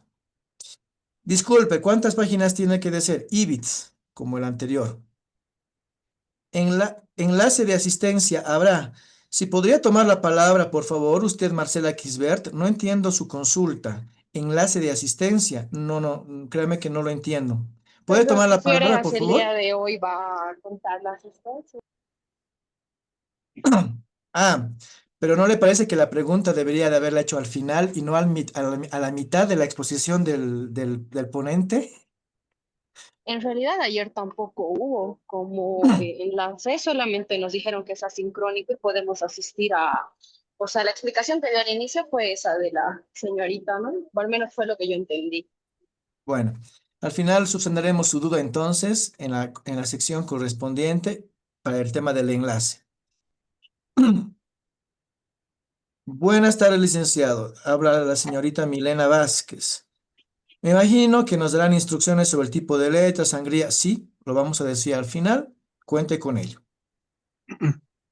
Disculpe, ¿cuántas páginas tiene que de ser? IBITS, como el anterior. En la enlace de asistencia habrá. Si podría tomar la palabra, por favor, usted, Marcela Kisbert, no entiendo su consulta. Enlace de asistencia. No, créame que no lo entiendo. ¿Puede Perdón, tomar la palabra, refiere por si el favor? día de hoy va a contar la asistencia. Ah, pero ¿no le parece que la pregunta debería de haberla hecho al final y no a la mitad de la exposición del ponente? En realidad ayer tampoco hubo como enlace, solamente nos dijeron que es asincrónico y podemos asistir a, o sea, la explicación que dio al inicio fue esa de la señorita, ¿no? O al menos fue lo que yo entendí. Bueno, al final subsanaremos su duda entonces en la sección correspondiente para el tema del enlace. Buenas tardes, licenciado. Habla la señorita Milena Vázquez. Me imagino que nos darán instrucciones sobre el tipo de letra, sangría. Sí, lo vamos a decir al final. Cuente con ello.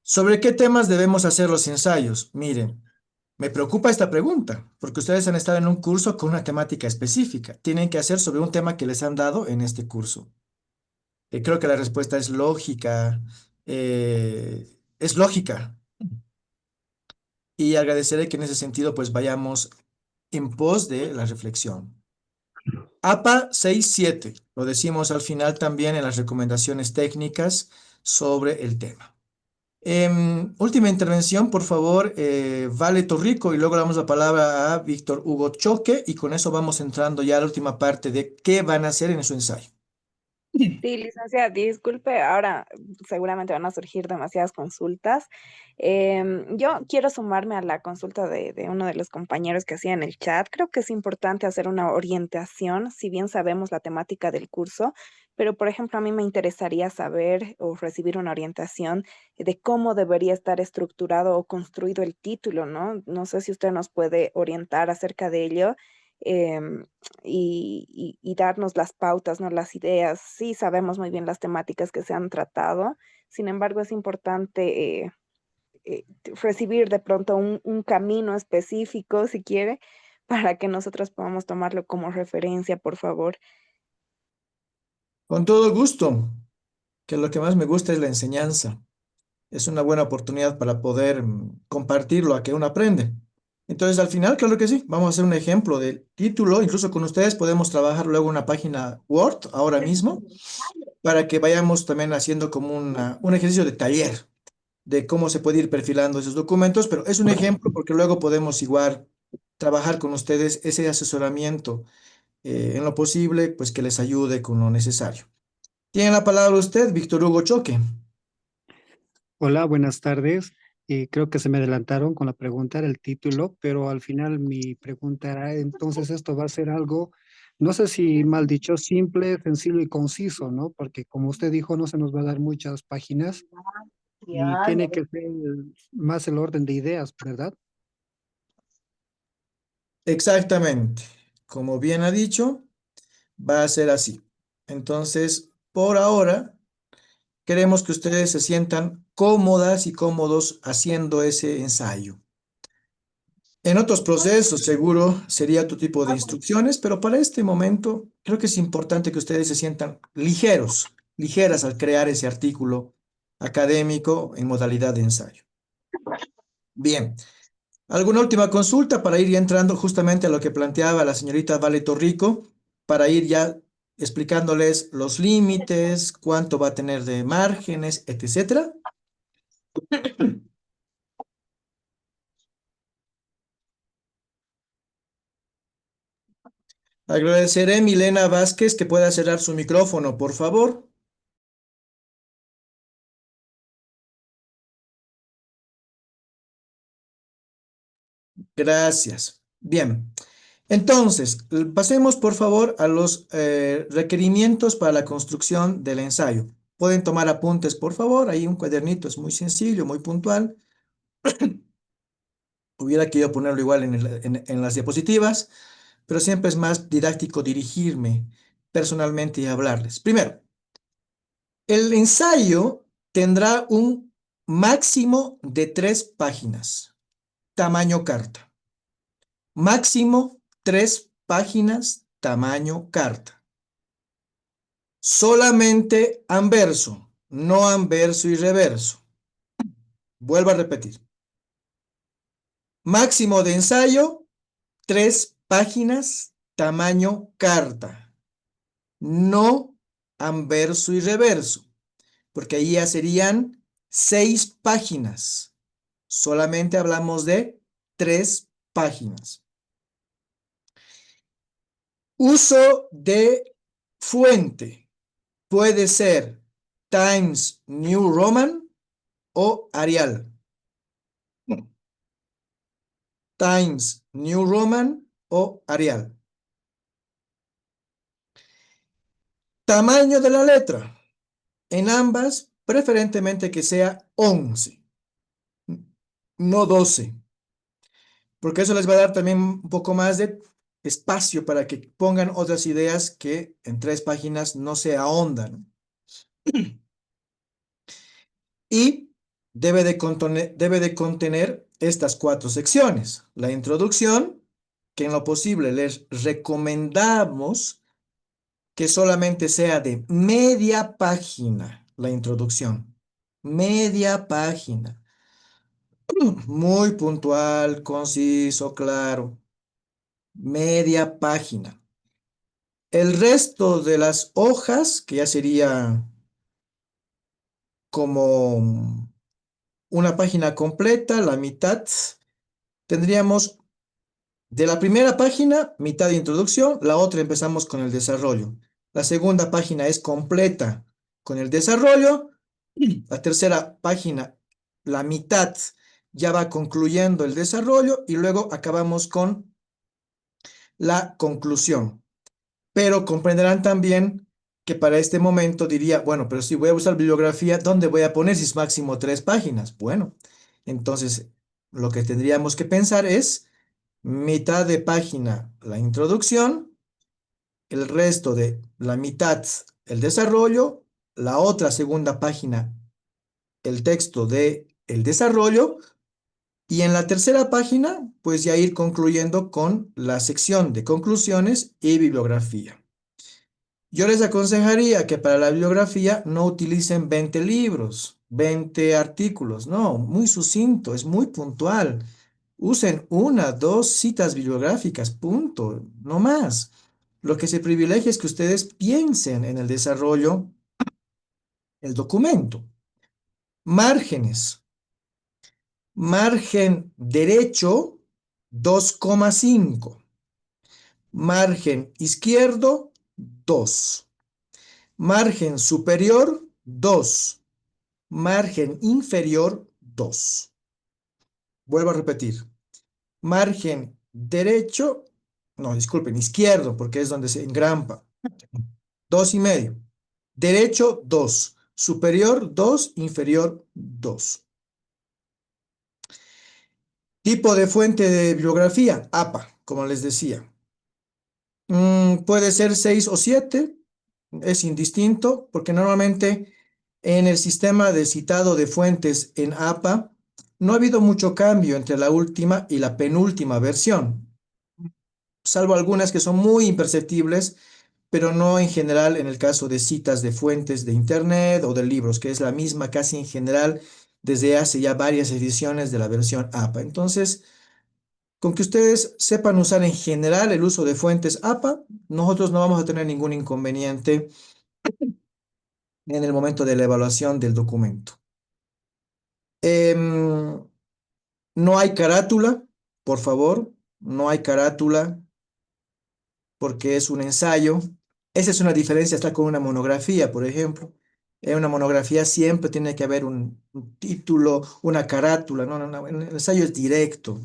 ¿Sobre qué temas debemos hacer los ensayos? Miren, me preocupa esta pregunta, porque ustedes han estado en un curso con una temática específica. Tienen que hacer sobre un tema que les han dado en este curso. Creo que la respuesta es lógica. Es lógica. Y agradeceré que en ese sentido pues vayamos en pos de la reflexión. APA 6.7, lo decimos al final también en las recomendaciones técnicas sobre el tema. Última intervención, por favor, Vale Torrico, y luego le damos la palabra a Víctor Hugo Choque, y con eso vamos entrando ya a la última parte de qué van a hacer en su ensayo. Sí, licenciada, disculpe, ahora seguramente van a surgir demasiadas consultas. Yo quiero sumarme a la consulta de uno de los compañeros que hacía en el chat. Creo que es importante hacer una orientación, si bien sabemos la temática del curso, pero por ejemplo a mí me interesaría saber o recibir una orientación de cómo debería estar estructurado o construido el título, ¿no? No sé si usted nos puede orientar acerca de ello. em, y darnos las pautas, ¿no? Las ideas. Sí, sabemos muy bien las temáticas que se han tratado, sin embargo, es importante recibir de pronto un camino específico, si quiere, para que nosotros podamos tomarlo como referencia, por favor. Con todo gusto, que lo que más me gusta es la enseñanza. Es una buena oportunidad para poder compartirlo a que uno aprende. Entonces, al final, claro que sí, vamos a hacer un ejemplo del título. Incluso con ustedes podemos trabajar luego una página Word ahora mismo para que vayamos también haciendo como un ejercicio de taller de cómo se puede ir perfilando esos documentos, pero es un ejemplo porque luego podemos igual trabajar con ustedes ese asesoramiento en lo posible, pues que les ayude con lo necesario. Tiene la palabra usted, Víctor Hugo Choque. Hola, buenas tardes. Creo que se me adelantaron con la pregunta, era el título, pero al final mi pregunta era, entonces esto va a ser algo, no sé si mal dicho, simple, sencillo y conciso, ¿no? Porque como usted dijo, no se nos va a dar muchas páginas y tiene que ser más el orden de ideas, ¿verdad? Exactamente. Como bien ha dicho, va a ser así. Entonces, por ahora, queremos que ustedes se sientan cómodas y cómodos haciendo ese ensayo. En otros procesos, seguro sería otro tipo de instrucciones, pero para este momento creo que es importante que ustedes se sientan ligeros, ligeras al crear ese artículo académico en modalidad de ensayo. Bien, ¿alguna última consulta para ir ya entrando justamente a lo que planteaba la señorita Vale Torrico, para ir ya explicándoles los límites, cuánto va a tener de márgenes, etcétera? Agradeceré, Milena Vázquez, que pueda cerrar su micrófono, por favor. Gracias. Bien. Entonces, pasemos por favor a los requerimientos para la construcción del ensayo. Pueden tomar apuntes, por favor. Ahí un cuadernito es muy sencillo, muy puntual. Hubiera querido ponerlo igual en las diapositivas, pero siempre es más didáctico dirigirme personalmente y hablarles. Primero, el ensayo tendrá un máximo de 3 páginas, tamaño carta. Máximo 3 páginas, tamaño carta. Solamente anverso, no anverso y reverso. Vuelvo a repetir. Máximo de ensayo, 3 páginas, tamaño carta. No anverso y reverso, porque ahí ya serían 6 páginas. Solamente hablamos de 3 páginas. Uso de fuente. Puede ser Times New Roman o Arial. Times New Roman o Arial. Tamaño de la letra. En ambas, preferentemente que sea 11, no 12, porque eso les va a dar también un poco más de espacio para que pongan otras ideas que en 3 páginas no se ahondan. Y debe de contener estas 4 secciones. La introducción, que en lo posible les recomendamos que solamente sea de media página la introducción. Media página. Muy puntual, conciso, claro. Media página. El resto de las hojas, que ya sería como una página completa, la mitad, tendríamos de la primera página, mitad de introducción, la otra empezamos con el desarrollo. La segunda página es completa con el desarrollo. La tercera página, la mitad, ya va concluyendo el desarrollo y luego acabamos con la conclusión. Pero comprenderán también que para este momento diría, bueno, pero si voy a usar bibliografía, ¿dónde voy a poner si es máximo 3 páginas? Bueno, entonces lo que tendríamos que pensar es mitad de página la introducción, el resto de la mitad el desarrollo, la otra segunda página el texto de el desarrollo y en la tercera página pues ya ir concluyendo con la sección de conclusiones y bibliografía. Yo les aconsejaría que para la bibliografía no utilicen 20 libros, 20 artículos, no, muy sucinto, es muy puntual. Usen 1, 2 citas bibliográficas, punto, no más. Lo que se privilegia es que ustedes piensen en el desarrollo del documento. Márgenes. Margen derecho, 2,5. Margen izquierdo, 2. Margen superior, 2. Margen inferior, 2. Vuelvo a repetir. Margen derecho, no, disculpen, izquierdo, porque es donde se engrampa. 2,5. Derecho, 2. Superior, 2. Inferior, 2. Tipo de fuente de bibliografía, APA, como les decía. Puede ser 6 o 7, es indistinto, porque normalmente en el sistema de citado de fuentes en APA no ha habido mucho cambio entre la última y la penúltima versión, salvo algunas que son muy imperceptibles, pero no en general en el caso de citas de fuentes de Internet o de libros, que es la misma casi en general desde hace ya varias ediciones de la versión APA. Entonces, con que ustedes sepan usar en general el uso de fuentes APA, nosotros no vamos a tener ningún inconveniente en el momento de la evaluación del documento. Em, no hay carátula, por favor, no hay carátula porque es un ensayo. Esa es una diferencia, está con una monografía, por ejemplo. En una monografía siempre tiene que haber un título, una carátula. No, no, no, el ensayo es directo.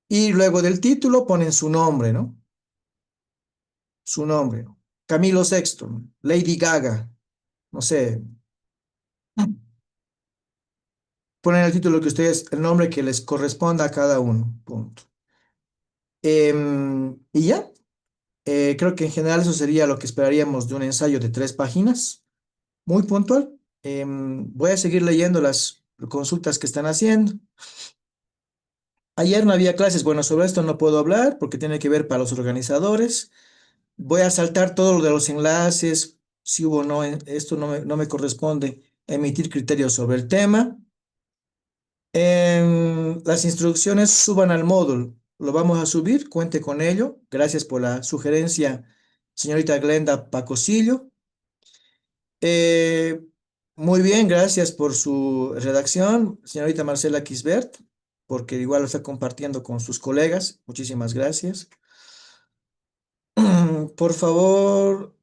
Y luego del título ponen su nombre, ¿no? Su nombre. Camilo Sexto, Lady Gaga, no sé. Ponen el título que ustedes, el nombre que les corresponda a cada uno. Punto. Y ya, creo que en general eso sería lo que esperaríamos de un ensayo de 3 páginas. Muy puntual. Voy a seguir leyendo las consultas que están haciendo. Ayer no había clases. Bueno, sobre esto no puedo hablar porque tiene que ver para los organizadores. Voy a saltar todo lo de los enlaces, si hubo o no, esto no me corresponde emitir criterios sobre el tema. Las instrucciones suban al módulo, lo vamos a subir, cuente con ello. Gracias por la sugerencia, señorita Glenda Pacosillo. Eh, Muy bien, gracias por su redacción, señorita Marcela Kisbert, porque igual lo está compartiendo con sus colegas. Muchísimas gracias. Por favor,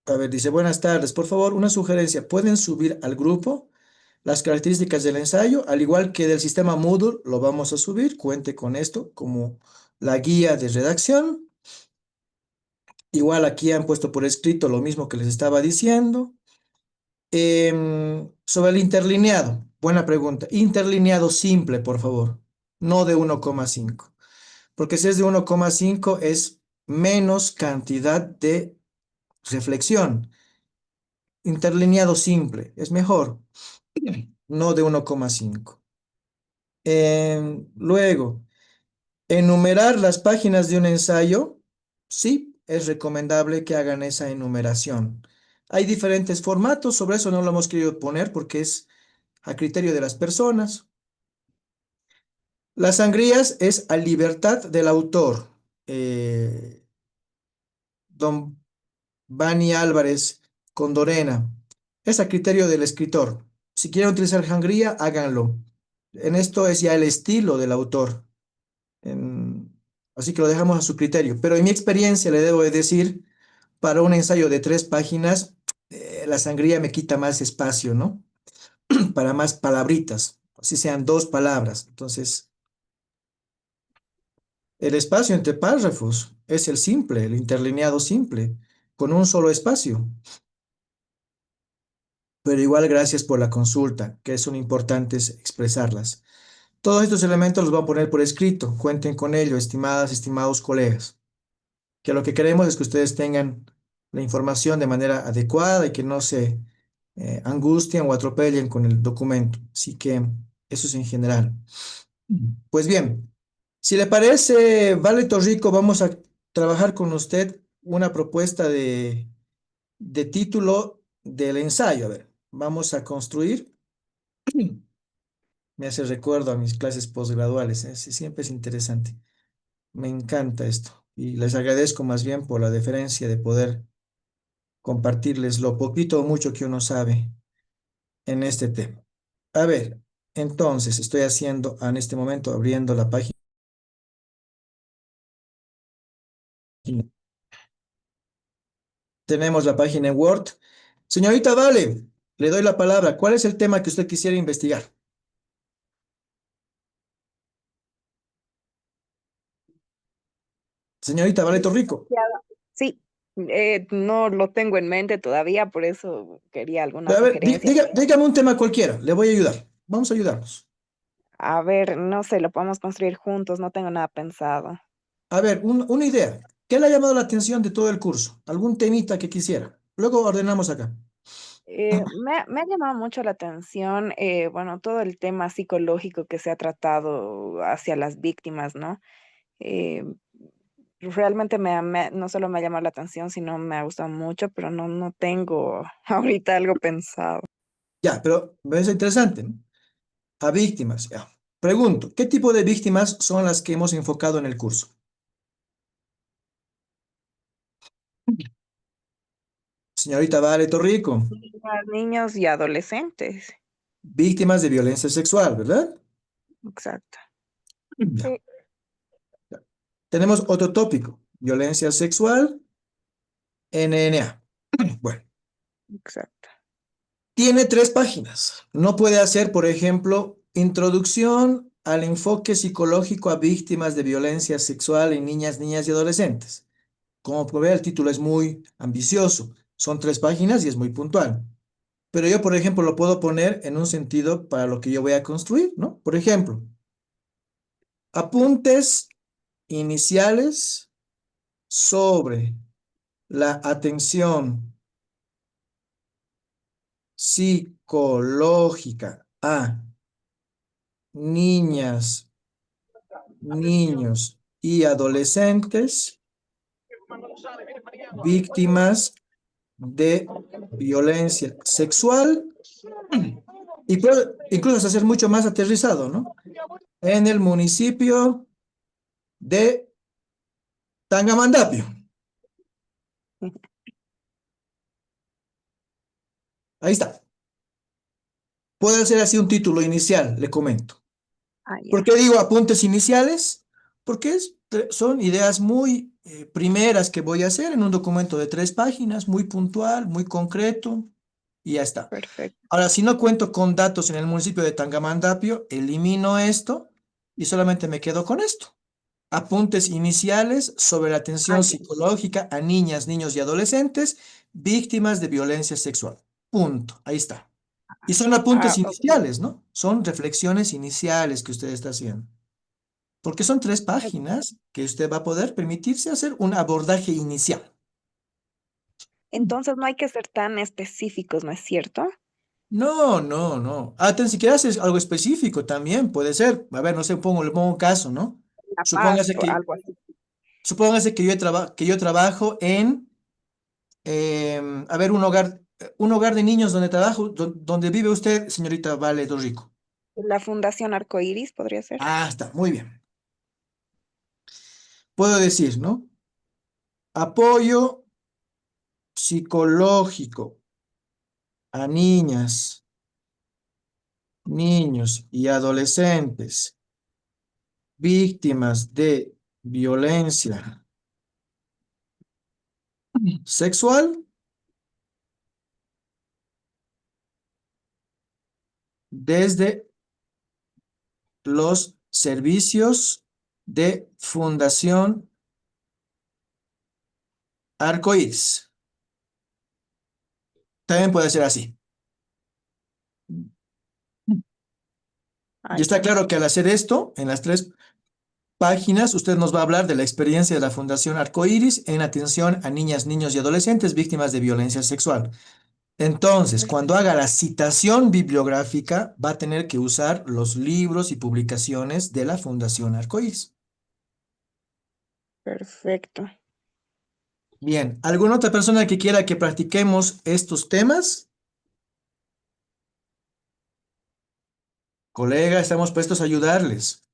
a ver, dice, buenas tardes. Por favor, una sugerencia. ¿Pueden subir al grupo las características del ensayo? Al igual que del sistema Moodle, lo vamos a subir. Cuente con esto como la guía de redacción. Igual aquí han puesto por escrito lo mismo que les estaba diciendo. Sobre el interlineado. Buena pregunta. Interlineado simple, por favor. No de 1,5. Porque si es de 1,5 es menos cantidad de reflexión. Interlineado simple, es mejor, no de 1,5. Luego, enumerar las páginas de un ensayo, sí, es recomendable que hagan esa enumeración. Hay diferentes formatos, sobre eso no lo hemos querido poner porque es a criterio de las personas. Las sangrías es a libertad del autor. Don Bani Álvarez Condorena. Es a criterio del escritor. Si quieren utilizar sangría, háganlo. En esto es ya el estilo del autor. En- Así que lo dejamos a su criterio. Pero en mi experiencia le debo de decir, para un ensayo de 3 páginas, la sangría me quita más espacio, ¿no? Para más palabritas, así sean 2 palabras. Entonces, el espacio entre párrafos es el simple, el interlineado simple, con un solo espacio. Pero igual gracias por la consulta, que son importantes expresarlas. Todos estos elementos los voy a poner por escrito. Cuenten con ello, estimadas, estimados colegas. Que lo que queremos es que ustedes tengan la información de manera adecuada y que no se angustien o atropellen con el documento. Así que eso es en general. Pues bien, si le parece, Vale Torrico, vamos a trabajar con usted una propuesta de título del ensayo. A ver, vamos a construir. Me hace recuerdo a mis clases posgraduales, ¿eh? Sí, siempre es interesante. Me encanta esto y les agradezco más bien por la deferencia de poder compartirles lo poquito o mucho que uno sabe en este tema. A ver, entonces estoy haciendo en este momento abriendo la página. Tenemos la página en Word. Señorita Vale, le doy la palabra. ¿Cuál es el tema que usted quisiera investigar? Señorita Vale Torrico. Licenciada. Sí, no lo tengo en mente todavía, por eso quería alguna A ver, sugerencia. dígame un tema cualquiera. Le voy a ayudar. Vamos a ayudarnos. A ver, no sé, lo podemos construir juntos, no tengo nada pensado. A ver, una idea. ¿Qué le ha llamado la atención de todo el curso? ¿Algún temita que quisiera? Luego ordenamos acá. Me ha llamado mucho la atención, bueno, todo el tema psicológico que se ha tratado hacia las víctimas, ¿no? Eh, Realmente no solo me ha llamado la atención, sino me ha gustado mucho, pero no tengo ahorita algo pensado. Ya, pero me parece interesante, ¿no? A víctimas, ya. Pregunto, ¿qué tipo de víctimas son las que hemos enfocado en el curso? Señorita Vale Torrico, Niños y adolescentes, víctimas de violencia sexual, ¿verdad? exacto. Ya. Sí, Tenemos otro tópico, violencia sexual, NNA. Bueno, exacto. tiene 3 páginas. No puede hacer, por ejemplo, introducción al enfoque psicológico a víctimas de violencia sexual en niñas, niñas y adolescentes. Como puede ver, el título es muy ambicioso. Son 3 páginas y es muy puntual. Pero yo, por ejemplo, lo puedo poner en un sentido para lo que yo voy a construir, ¿no? Por ejemplo, apuntes iniciales sobre la atención psicológica a niñas, niños y adolescentes víctimas de violencia sexual y puede incluso hasta ser mucho más aterrizado, ¿no? En el municipio de Tangamandapio. Ahí está. Puede ser así un título inicial, le comento. Ah, ¿Por ya. qué digo apuntes iniciales? Porque son ideas muy primeras que voy a hacer en un documento de 3 páginas, muy puntual, muy concreto, y ya está. Perfecto. Ahora, si no cuento con datos en el municipio de Tangamandapio, elimino esto y solamente me quedo con esto. Apuntes iniciales sobre la Ah, atención ya. psicológica a niñas, niños y adolescentes víctimas de violencia sexual. Punto. Ahí está. Y son apuntes Ah, ok. iniciales, ¿no? Son reflexiones iniciales que usted está haciendo. Porque son 3 páginas que usted va a poder permitirse hacer un abordaje inicial. Entonces no hay que ser tan específicos, ¿no es cierto? No, no, no. Ah, tan siquiera haces algo específico también, puede ser. A ver, no sé, le pongo un caso, ¿no? La Supóngase pasto, que, algo así. supóngase que yo trabajo en, a ver, un hogar de niños donde trabajo, donde vive usted, señorita Vale Dorrico. La Fundación Arcoíris podría ser. Ah, está, muy bien. Puedo decir, ¿no? Apoyo psicológico a niñas, niños y adolescentes víctimas de violencia sexual desde los servicios de Fundación Arcoíris. También puede ser así. Ah, Y está ya. claro que al hacer esto, en las 3 páginas, usted nos va a hablar de la experiencia de la Fundación Arcoíris en atención a niñas, niños y adolescentes víctimas de violencia sexual. Entonces, cuando haga la citación bibliográfica, va a tener que usar los libros y publicaciones de la Fundación Arcoíris. Perfecto. Bien, ¿alguna otra persona que quiera que practiquemos estos temas? Colega, estamos prestos a ayudarles.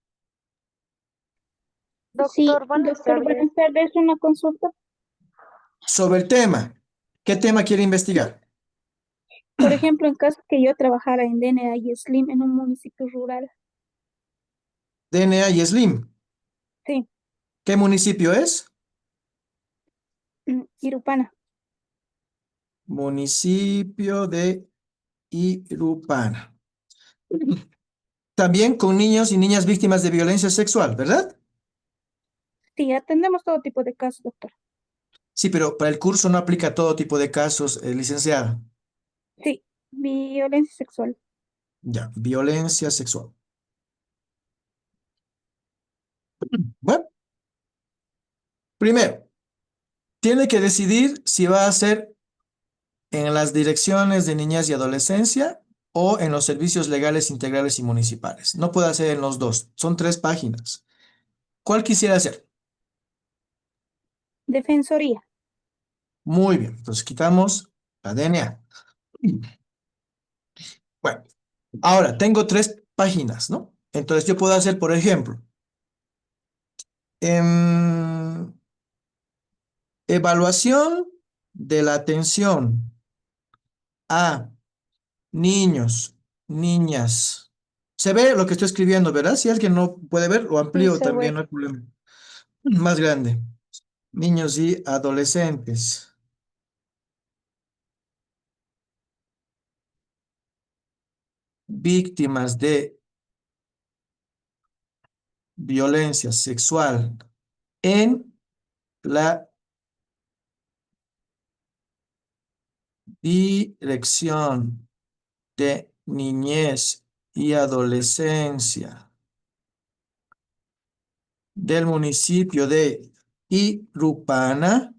Sí, Doctor, buenas doctor, tardes. buenas tardes. Una consulta. Sobre el tema, ¿qué tema quiere investigar? Por ejemplo, en caso que yo trabajara en DNA y Slim en un municipio rural. DNA y Slim. Sí, ¿Qué municipio es? Irupana. Municipio de Irupana. También con niños y niñas víctimas de violencia sexual, ¿verdad? Sí, atendemos todo tipo de casos, doctor. Sí, pero para el curso no aplica todo tipo de casos, licenciada. Sí, violencia sexual. Ya, violencia sexual. Bueno, primero, tiene que decidir si va a ser en las direcciones de niñez y adolescencia o en los servicios legales integrales y municipales. No puede hacer en los dos. Son 3 páginas. ¿Cuál quisiera hacer? Defensoría. Muy bien. Entonces quitamos la DNA. Bueno, ahora tengo 3 páginas, ¿no? Entonces yo puedo hacer, por ejemplo, em, evaluación de la atención a niños, niñas. Se ve lo que estoy escribiendo, ¿verdad? Si alguien no puede ver, lo Sí, amplío se también, ve. no hay problema. Más grande. Niños y adolescentes víctimas de violencia sexual en la Dirección de Niñez y Adolescencia del municipio de Irupana.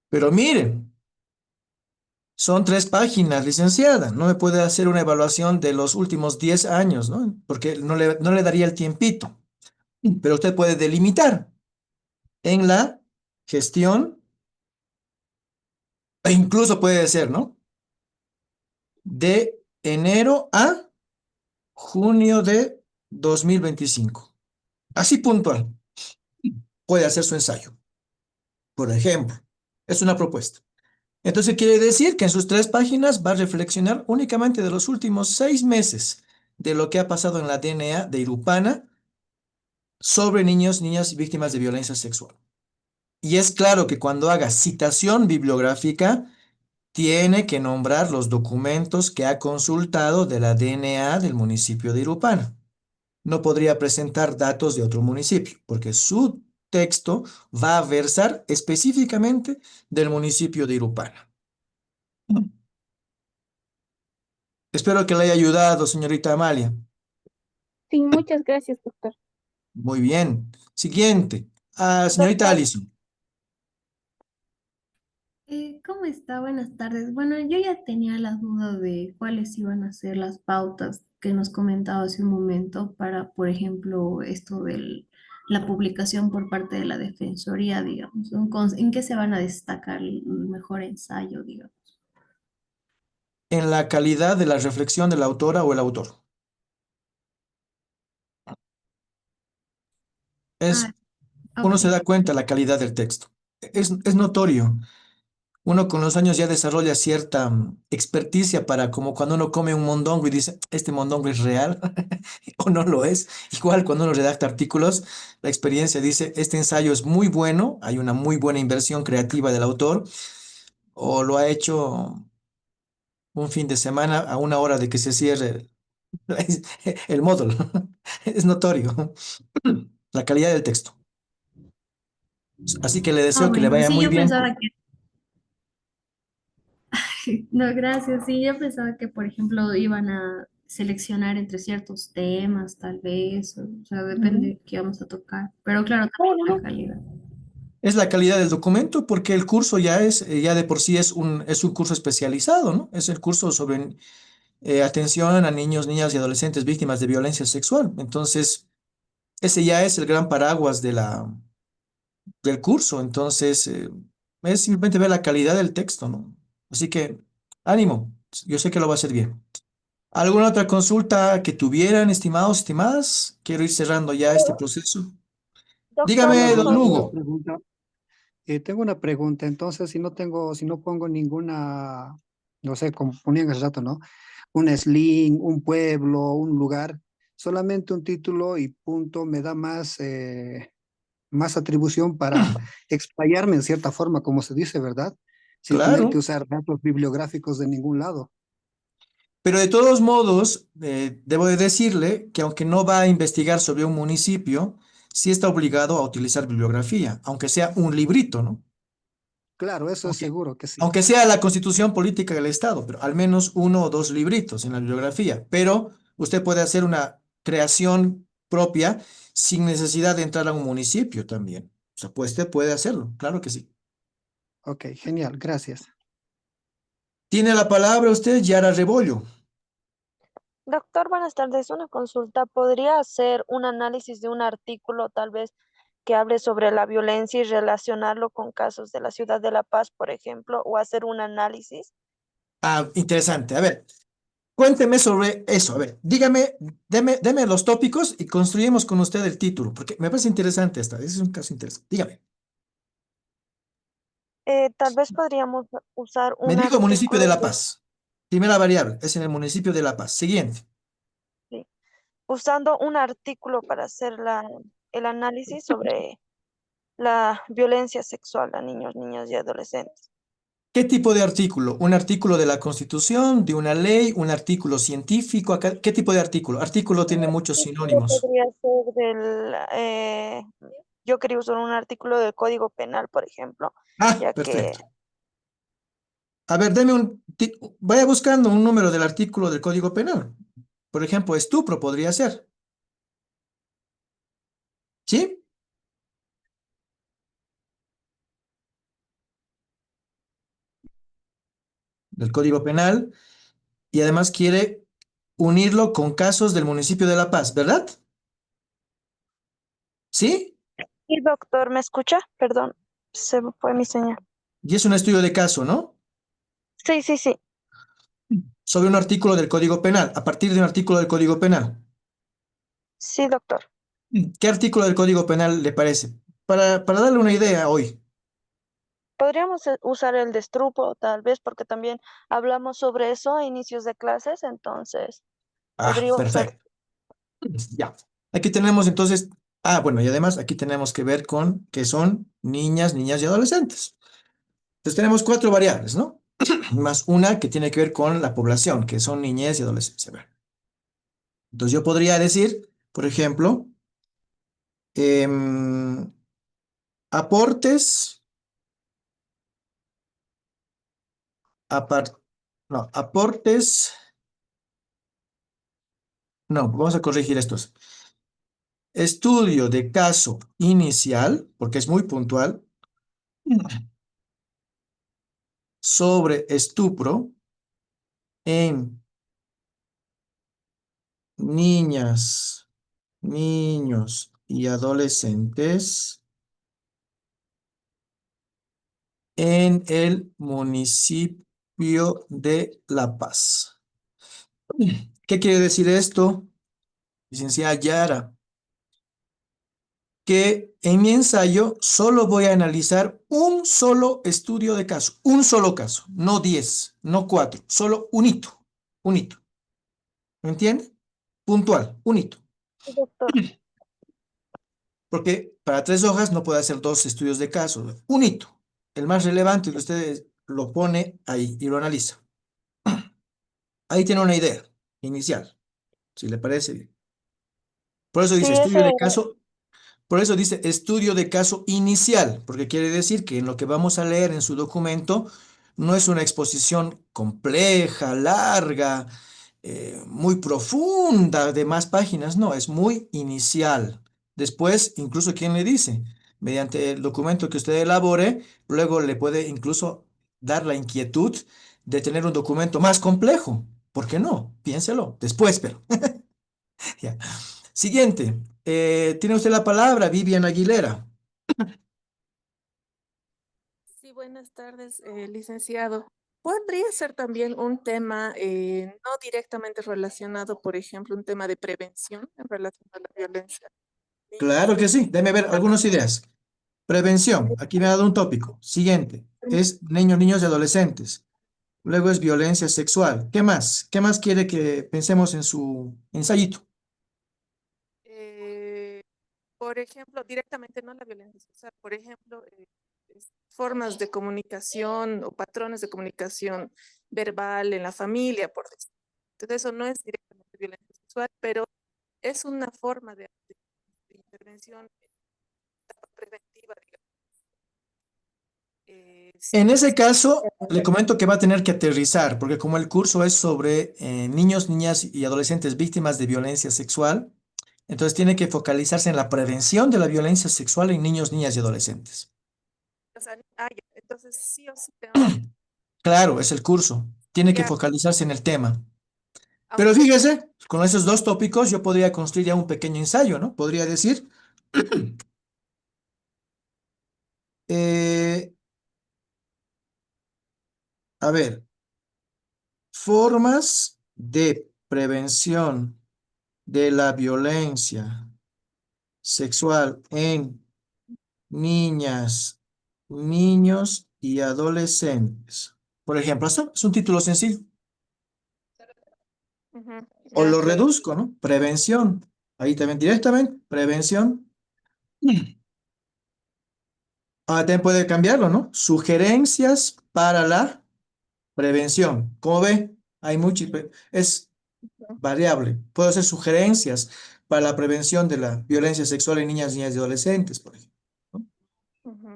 Pero miren, son 3 páginas, licenciada. No me puede hacer una evaluación de los últimos 10 años, ¿no? Porque no le daría el tiempito. Pero usted puede delimitar en la gestión, e incluso puede ser, ¿no? De enero a junio de 2025. Así puntual. Puede hacer su ensayo, por ejemplo. Es una propuesta. Entonces quiere decir que en sus 3 páginas va a reflexionar únicamente de los últimos 6 meses de lo que ha pasado en la DNA de Irupana sobre niños, niñas víctimas de violencia sexual. Y es claro que cuando haga citación bibliográfica, tiene que nombrar los documentos que ha consultado de la DNA del municipio de Irupana. No podría presentar datos de otro municipio, porque su texto va a versar específicamente del municipio de Irupana. Espero que le haya ayudado, señorita Amalia. Sí, muchas gracias, doctor. Muy bien. Siguiente. Señorita Doctor, Alison. ¿Cómo está? Buenas tardes. Bueno, yo ya tenía la duda de cuáles iban a ser las pautas que nos comentaba hace un momento para, por ejemplo, esto de la publicación por parte de la Defensoría, digamos. ¿En qué se van a destacar el mejor ensayo, digamos? En la calidad de la reflexión de la autora o el autor. Ah, Es, uno ok. se da cuenta de la calidad del texto. Es notorio. Uno con los años ya desarrolla cierta experticia para como cuando uno come un mondongo y dice, este mondongo es real o no lo es. Igual cuando uno redacta artículos, la experiencia dice, este ensayo es muy bueno, hay una muy buena inversión creativa del autor o lo ha hecho un fin de semana a una hora de que se cierre el módulo. Es notorio la calidad del texto. Así que le Ah, deseo que le bueno, vaya sí, muy yo bien. pensaba que, no, gracias, sí, yo pensaba que, por ejemplo, iban a seleccionar entre ciertos temas, tal vez, o sea, depende Ujú. de qué vamos a tocar, pero claro, No, también no, la no. calidad. Es la calidad del documento porque el curso ya de por sí es un curso especializado, ¿no? Es el curso sobre atención a niños, niñas y adolescentes víctimas de violencia sexual. Entonces, ese ya es el gran paraguas del curso. Entonces, es simplemente ver la calidad del texto, ¿no? Así que, ánimo. Yo sé que lo va a hacer bien. ¿Alguna otra consulta que tuvieran, estimados, estimadas? Quiero ir cerrando ya este proceso. doctor, Dígame, Hola, don Ronald, una Hugo. pregunta. Tengo una pregunta, entonces, si no pongo ninguna, no sé, como ponían hace rato, ¿no? Un sling, un pueblo, un lugar, solamente un título y punto, me da más atribución para explayarme en cierta forma, como se dice, ¿verdad? Sin tener que Claro. usar datos bibliográficos de ningún lado. Pero de todos modos, debo de decirle que aunque no va a investigar sobre un municipio, sí está obligado a utilizar bibliografía, aunque sea un librito, ¿no? Claro, eso es Aunque, seguro que sí. aunque sea la Constitución Política del Estado, pero al menos 1 o 2 libritos en la bibliografía. Pero usted puede hacer una creación propia sin necesidad de entrar a un municipio también. O sea, pues usted puede hacerlo, claro que sí. Ok, genial, gracias. Tiene la palabra usted, Yara Rebollo. doctor, buenas tardes. Una consulta. ¿Podría hacer un análisis de un artículo, tal vez, que hable sobre la violencia y relacionarlo con casos de la ciudad de La Paz, por ejemplo, o hacer un análisis? Interesante. A ver, cuénteme sobre eso. A ver, dígame, deme los tópicos y construimos con usted el título, porque me parece interesante esta. Ese es un caso interesante. Dígame. Tal vez podríamos usar Me un dijo municipio de artículo La Paz. Primera variable, es en el municipio de La Paz. Siguiente. sí, usando un artículo para hacer el análisis sobre la violencia sexual a niños, niñas y adolescentes. ¿Qué tipo de artículo? ¿Un artículo de la Constitución, de una ley, un artículo científico? ¿Qué tipo de artículo? Artículo tiene muchos Artículo sinónimos. podría ser yo quería usar un artículo del Código Penal, por ejemplo, Ah, ya que, perfecto. A ver, vaya buscando un número del artículo del Código Penal. Por ejemplo, estupro podría ser. ¿Sí? Del Código Penal. Y además quiere unirlo con casos del municipio de La Paz, ¿verdad? ¿Sí? y doctor, ¿me escucha? Perdón, se me fue mi señal. Y es un estudio de caso, ¿no? Sí, sí, sí, Sobre un artículo del Código Penal, a partir de un artículo del Código Penal. sí, doctor. ¿Qué artículo del Código Penal le parece? Para darle una idea hoy. Podríamos usar el destrupo, tal vez, porque también hablamos sobre eso a inicios de clases, entonces Ah, podría usar. perfecto. Ya. Aquí tenemos entonces, bueno, y además aquí tenemos que ver con que son niñas, niñas y adolescentes. Entonces tenemos cuatro variables, ¿no? Más una que tiene que ver con la población, que son niñez y adolescencia. A ver. Entonces yo podría decir, por ejemplo, em, aportes, apar- no, aportes, no, vamos a corregir estos. Estudio de caso inicial, porque es muy puntual, sobre estupro en niñas, niños y adolescentes en el municipio de La Paz. ¿Qué quiere decir esto, licenciada Yara? Que en mi ensayo solo voy a analizar un solo estudio de caso, un solo caso, no 10, no 4, solo un hito, ¿me entiende? Puntual, un hito. Sí, doctor. Porque para 3 hojas no puede hacer 2 estudios de caso, un hito. El más relevante que usted lo pone ahí y lo analiza. Ahí tiene una idea inicial, si le parece bien. Por eso Sí, dice ese estudio de era. caso. Por eso dice estudio de caso inicial, porque quiere decir que en lo que vamos a leer en su documento no es una exposición compleja, larga, muy profunda, de más páginas, no, es muy inicial. Después, incluso, ¿quién le dice? Mediante el documento que usted elabore, luego le puede incluso dar la inquietud de tener un documento más complejo. ¿Por qué no? Piénselo. Después, pero. Ya. Siguiente. Tiene usted la palabra, Vivian Aguilera. Sí, buenas tardes, licenciado. ¿Podría ser también un tema no directamente relacionado, por ejemplo, un tema de prevención en relación a la violencia? Claro que sí. Déjeme ver algunas ideas. Prevención. Aquí me ha dado un tópico. Siguiente. Es niños, niños y adolescentes. Luego es violencia sexual. ¿Qué más? ¿Qué más quiere que pensemos en su ensayito? Eh, por ejemplo, directamente no la violencia sexual, por ejemplo, formas de comunicación o patrones de comunicación verbal en la familia, por decir. Entonces, eso no es directamente violencia sexual, pero es una forma de intervención preventiva, digamos. En Sí, ese caso, le comento que va a tener que aterrizar, porque como el curso es sobre niños, niñas y adolescentes víctimas de violencia sexual, entonces tiene que focalizarse en la prevención de la violencia sexual en niños, niñas y adolescentes. o sea, ya, entonces sí o sí tengo que Claro, es el curso. Tiene que ya, focalizarse en el tema. Pero aunque fíjese, con esos dos tópicos yo podría construir ya un pequeño ensayo, ¿no? Podría decir, eh, a ver, formas de prevención de la violencia sexual en niñas, niños y adolescentes. Por ejemplo, esto es un título sencillo. ujú, O ya, lo claro. reduzco, ¿no? Prevención. Ahí también directamente, prevención También puede cambiarlo, ¿no? Sugerencias para la prevención. ¿Cómo ve? Hay mucho, es variable. Puedo hacer sugerencias para la prevención de la violencia sexual en niñas, niñas y adolescentes, por ejemplo, ¿no? Ujú.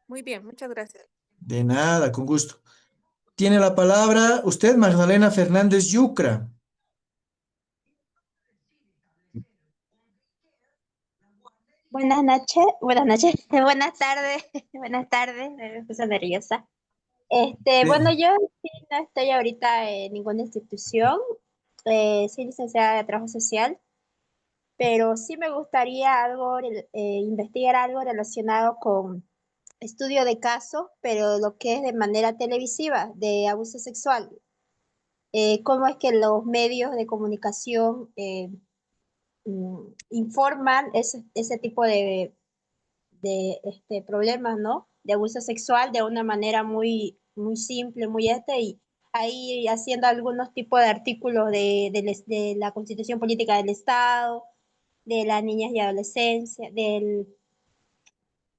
Muy bien, muchas gracias. De nada, con gusto. Tiene la palabra usted, Magdalena Fernández Yucra. Buenas noches, buenas tardes, buenas tardes, me puse nerviosa. Bueno, Sí. yo sí no estoy ahorita en ninguna institución, soy licenciada de Trabajo Social, pero sí me gustaría investigar algo relacionado con estudio de casos, pero lo que es de manera televisiva, de abuso sexual. Cómo es que los medios de comunicación informan ese tipo de problemas, ¿no? De abuso sexual de una manera muy simple, y ahí haciendo algunos tipos de artículos de la Constitución Política del Estado, de las niñas y adolescencia, del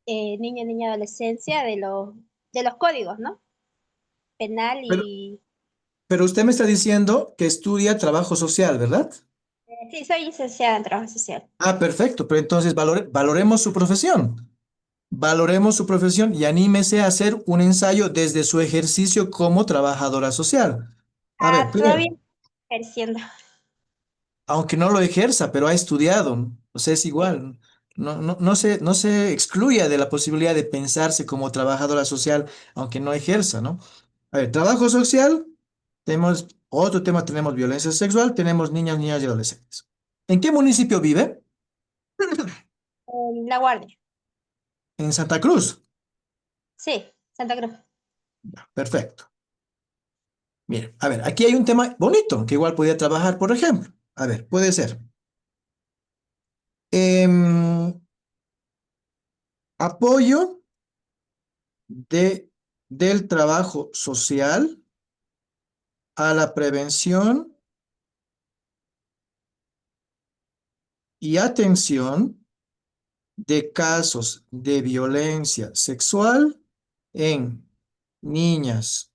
niño, niña, adolescencia, de los códigos, ¿no? Penal Pero, y... pero usted me está diciendo que estudia trabajo social, ¿verdad? Sí, soy licenciada en Trabajo Social. Ah, perfecto. Pero entonces valoremos su profesión. Valoremos su profesión y anímese a hacer un ensayo desde su ejercicio como trabajadora social. A ver, Todavía primero, ejerciendo. aunque no lo ejerza, pero ha estudiado, ¿no? O sea, es igual. No se excluya de la posibilidad de pensarse como trabajadora social, aunque no ejerza, ¿no? A ver, trabajo social, tenemos otro tema, tenemos violencia sexual, tenemos niñas, niñas y adolescentes. ¿En qué municipio vive? La Guardia. En Santa Cruz. Sí, Santa Cruz. Perfecto. Bien, a ver, aquí hay un tema bonito que igual podría trabajar, por ejemplo. A ver, puede ser. em, apoyo de, del trabajo social a la prevención y atención de casos de violencia sexual en niñas,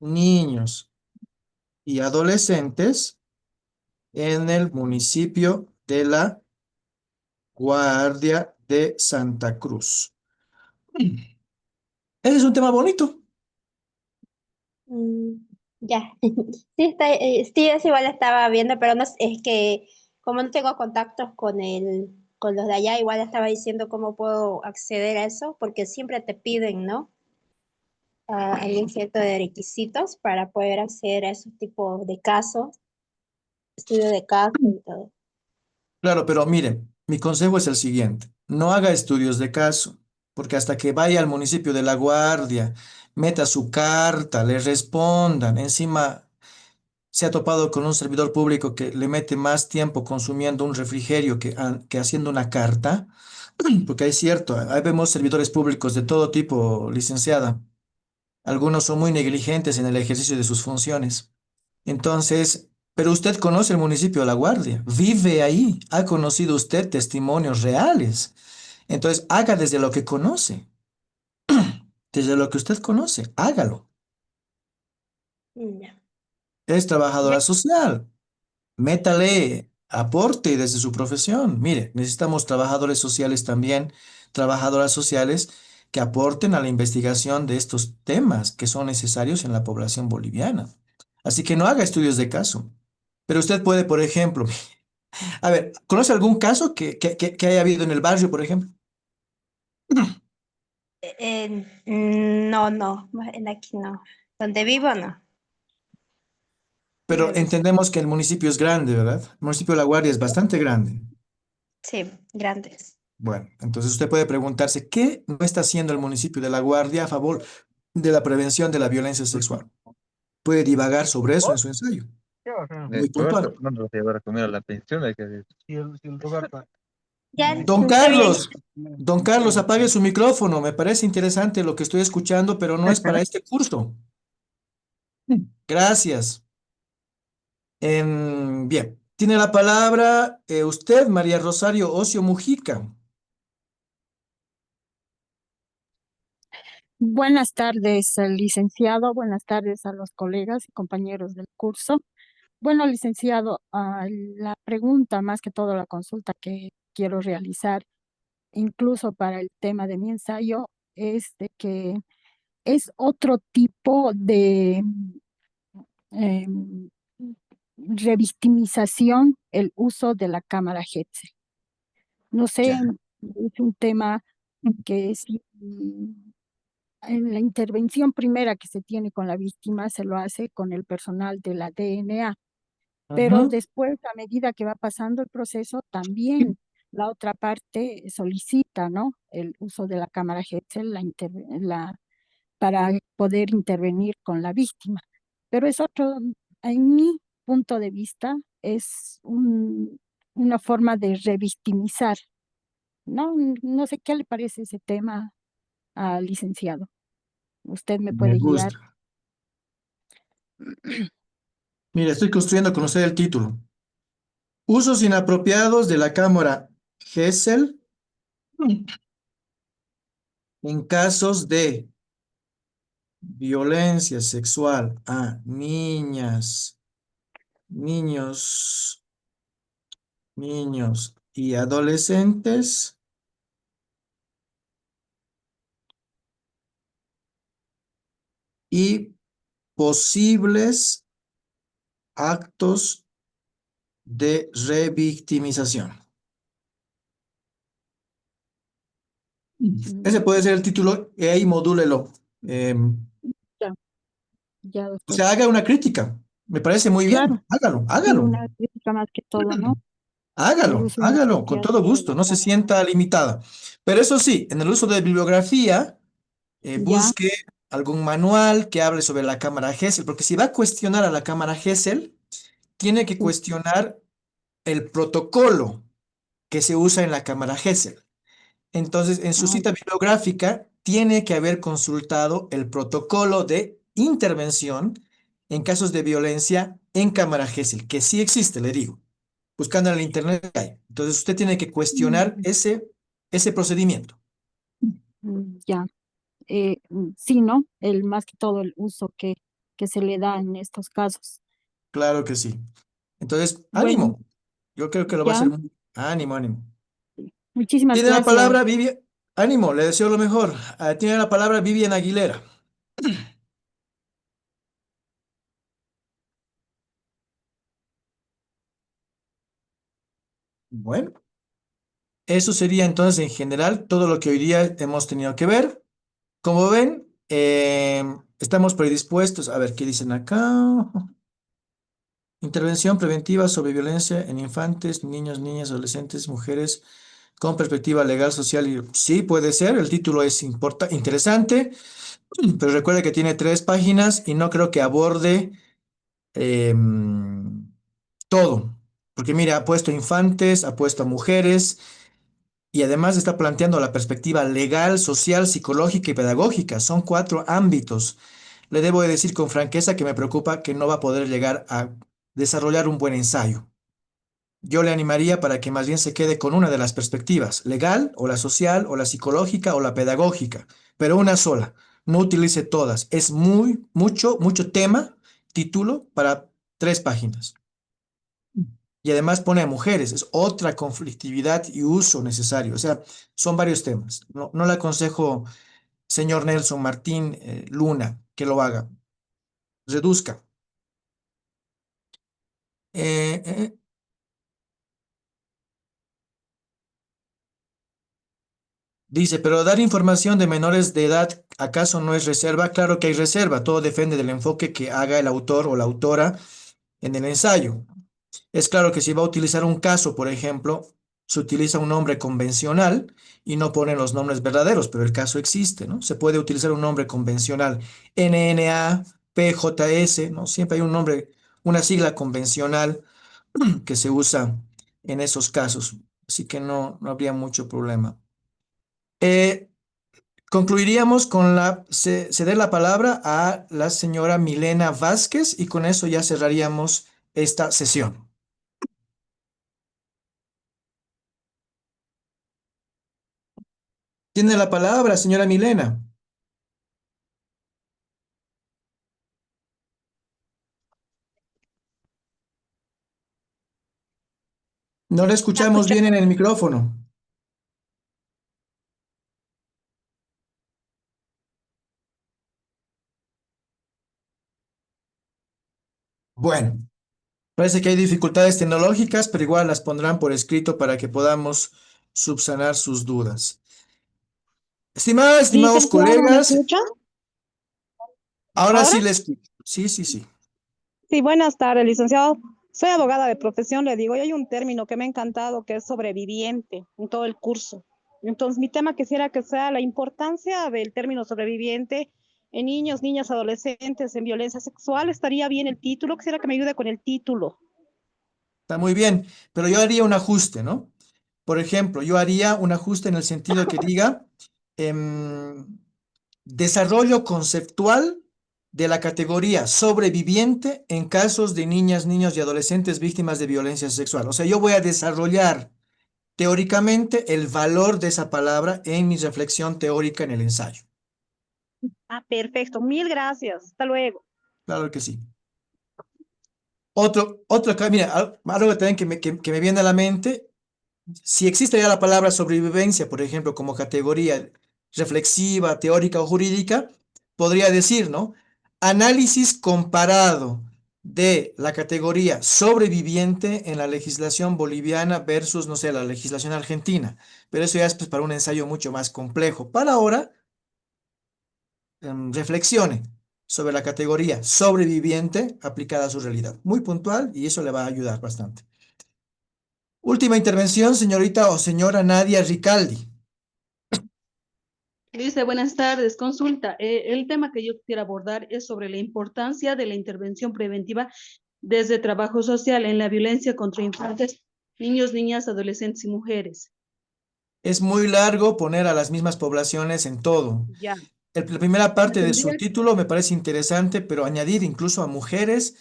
niños y adolescentes en el municipio de La Guardia de Santa Cruz. Ese es un tema bonito. Mm, ya. Sí, sí, eso igual estaba viendo, pero no, es que como no tengo contactos con los de allá, igual estaba diciendo cómo puedo acceder a eso, porque siempre te piden, ¿no? Hay un cierto de requisitos para poder acceder a esos tipos de casos, estudio de casos y todo. Claro, pero miren, mi consejo es el siguiente. No haga estudios de caso, porque hasta que vaya al municipio de La Guardia, meta su carta, le respondan, encima se ha topado con un servidor público que le mete más tiempo consumiendo un refrigerio que haciendo una carta, porque es cierto, ahí vemos servidores públicos de todo tipo, licenciada. Algunos son muy negligentes en el ejercicio de sus funciones. Entonces, pero usted conoce el municipio de La Guardia, vive ahí, ha conocido usted testimonios reales. Entonces, haga desde lo que conoce, desde lo que usted conoce, hágalo. Ya. Es Ya. trabajadora social, métale aporte desde su profesión. Mire, necesitamos trabajadores sociales también, trabajadoras sociales que aporten a la investigación de estos temas que son necesarios en la población boliviana. Así que no haga estudios de caso. Pero usted puede, por ejemplo, a ver, ¿conoce algún caso que haya habido en el barrio, por ejemplo? No, no, en aquí no. Donde vivo, no. No he Pero visto. entendemos que el municipio es grande, ¿verdad? El municipio de La Guardia es bastante grande. Sí, grandes. Bueno, entonces usted puede preguntarse, ¿qué no está haciendo el municipio de La Guardia a favor de la prevención de la violencia sexual? Puede divagar sobre eso en su ensayo. Muy puntual. No nos va a llevar a comer a la pensión, hay que decir. Ya, Don Carlos, apague su micrófono. Me parece interesante lo que estoy escuchando, pero no es para este curso. Gracias. Bien, tiene la palabra usted, María Rosario Ocio Mujica. Buenas tardes, licenciado. Buenas tardes a los colegas y compañeros del curso. Bueno, licenciado, la pregunta, más que todo la consulta que quiero realizar, incluso para el tema de mi ensayo, es de que es otro tipo de em, revictimización el uso de la cámara Hetzel. No sé, Ya. es un tema que si en la intervención primera que se tiene con la víctima se lo hace con el personal de la DNA, pero Ujú. después, a medida que va pasando el proceso, también la otra parte solicita, ¿no? El uso de la cámara Hetzel para poder intervenir con la víctima. Pero es otro, en mi punto de vista, es una forma de revictimizar, ¿no? No sé qué le parece ese tema al licenciado. Usted me Me puede guiar. gusta. Mira, estoy construyendo con usted el título. Usos inapropiados de la cámara Gesell en casos de violencia sexual a niñas, niños, niños y adolescentes y posibles actos de revictimización. Ese puede ser el título y ahí modúlelo. Ya, ya, O doctor. sea, haga una crítica. Me parece muy bien. Claro, Hágalo, sí, hágalo. una crítica más que todo, ¿no? El Hágalo, uso hágalo, con inapropiado todo de gusto, la no se cámara. sienta limitada. Pero eso sí, en el uso de bibliografía, Ya, busque algún manual que hable sobre la cámara Gesell, porque si va a cuestionar a la cámara Gesell, tiene que sí. cuestionar el protocolo que se usa en la cámara Gesell. Entonces, en su Ah, cita bibliográfica, tiene que haber consultado el protocolo de intervención en casos de violencia en cámara Gesell, que sí existe, le digo. Buscando en el internet hay. Entonces, usted tiene que cuestionar mm, ese procedimiento. ya. Sí, ¿no? El más que todo el uso que se le da en estos casos. Claro que sí. Entonces, Bueno, ánimo. Yo creo que lo va a ya. hacer muy... Ánimo, ánimo. Muchísimas Tiene la gracias. palabra Vivian. Ánimo, le deseo lo mejor. Tiene la palabra Vivian Aguilera. Bueno, eso sería entonces en general todo lo que hoy día hemos tenido que ver. Como ven, estamos predispuestos. A ver, ¿qué dicen acá? Intervención preventiva sobre violencia en infantes, niños, niñas, adolescentes, mujeres, con perspectiva legal, social y... Sí, puede ser. El título es interesante, pero recuerde que tiene 3 páginas y no creo que aborde todo. Porque mira, ha puesto infantes, ha puesto a mujeres y además está planteando la perspectiva legal, social, psicológica y pedagógica. Son 4 ámbitos. Le debo de decir con franqueza que me preocupa que no va a poder llegar a desarrollar un buen ensayo. Yo le animaría para que más bien se quede con una de las perspectivas, legal o la social o la psicológica o la pedagógica, pero una sola. No utilice todas. Es mucho tema, título para 3 páginas. Y además pone a mujeres, es otra conflictividad y uso necesario. O sea, son varios temas. No le aconsejo, señor Nelson Martín Luna, que lo haga. Reduzca. Eh, eh, Dice, pero dar información de menores de edad, ¿acaso no es reserva? Claro que hay reserva, todo depende del enfoque que haga el autor o la autora en el ensayo. Es claro que si va a utilizar un caso, por ejemplo, se utiliza un nombre convencional y no ponen los nombres verdaderos, pero el caso existe, ¿no? Se puede utilizar un nombre convencional, NNA, PJS, ¿no? Siempre hay un nombre, una sigla convencional que se usa en esos casos, así que no habría mucho problema. Eh, Concluiríamos con ceder la palabra a la señora Milena Vázquez y con eso ya cerraríamos esta sesión. Tiene la palabra, señora Milena. No le La escuchamos escucho. bien en el micrófono. Bueno, parece que hay dificultades tecnológicas, pero igual las pondrán por escrito para que podamos subsanar sus dudas. Estimadas, estimados Licenciado, ¿me colegas, escucha? ahora ¿Ahora? sí les escucho. Sí, sí, sí. Sí, buenas tardes, licenciado. Soy abogada de profesión, le digo, y hay un término que me ha encantado que es sobreviviente en todo el curso. Entonces, mi tema quisiera que sea la importancia del término sobreviviente en niños, niñas, adolescentes en violencia sexual. Estaría bien el título, quisiera que me ayude con el título. Está muy bien, pero yo haría un ajuste, ¿no? Por ejemplo, yo haría un ajuste en el sentido que diga em, desarrollo conceptual de la categoría sobreviviente en casos de niñas, niños y adolescentes víctimas de violencia sexual. O sea, yo voy a desarrollar teóricamente el valor de esa palabra en mi reflexión teórica en el ensayo. Ah, perfecto, mil gracias. Hasta luego. Claro que sí. Mira, algo también que me viene a la mente, si existe ya la palabra sobrevivencia, por ejemplo, como categoría reflexiva, teórica o jurídica, podría decir, ¿no? Análisis comparado de la categoría sobreviviente en la legislación boliviana versus, no sé, la legislación argentina. Pero eso ya es pues, para un ensayo mucho más complejo. Para ahora, reflexione sobre la categoría sobreviviente aplicada a su realidad. Muy puntual y eso le va a ayudar bastante. Última intervención, señorita o señora Nadia Ricaldi. Dice, buenas tardes, consulta. El tema que yo quisiera abordar es sobre la importancia de la intervención preventiva desde trabajo social en la violencia contra infantes, niños, niñas, adolescentes y mujeres. Es muy largo poner a las mismas poblaciones en todo. Ya. La primera Ya parte de su tendría. título me parece interesante, pero añadir incluso a mujeres,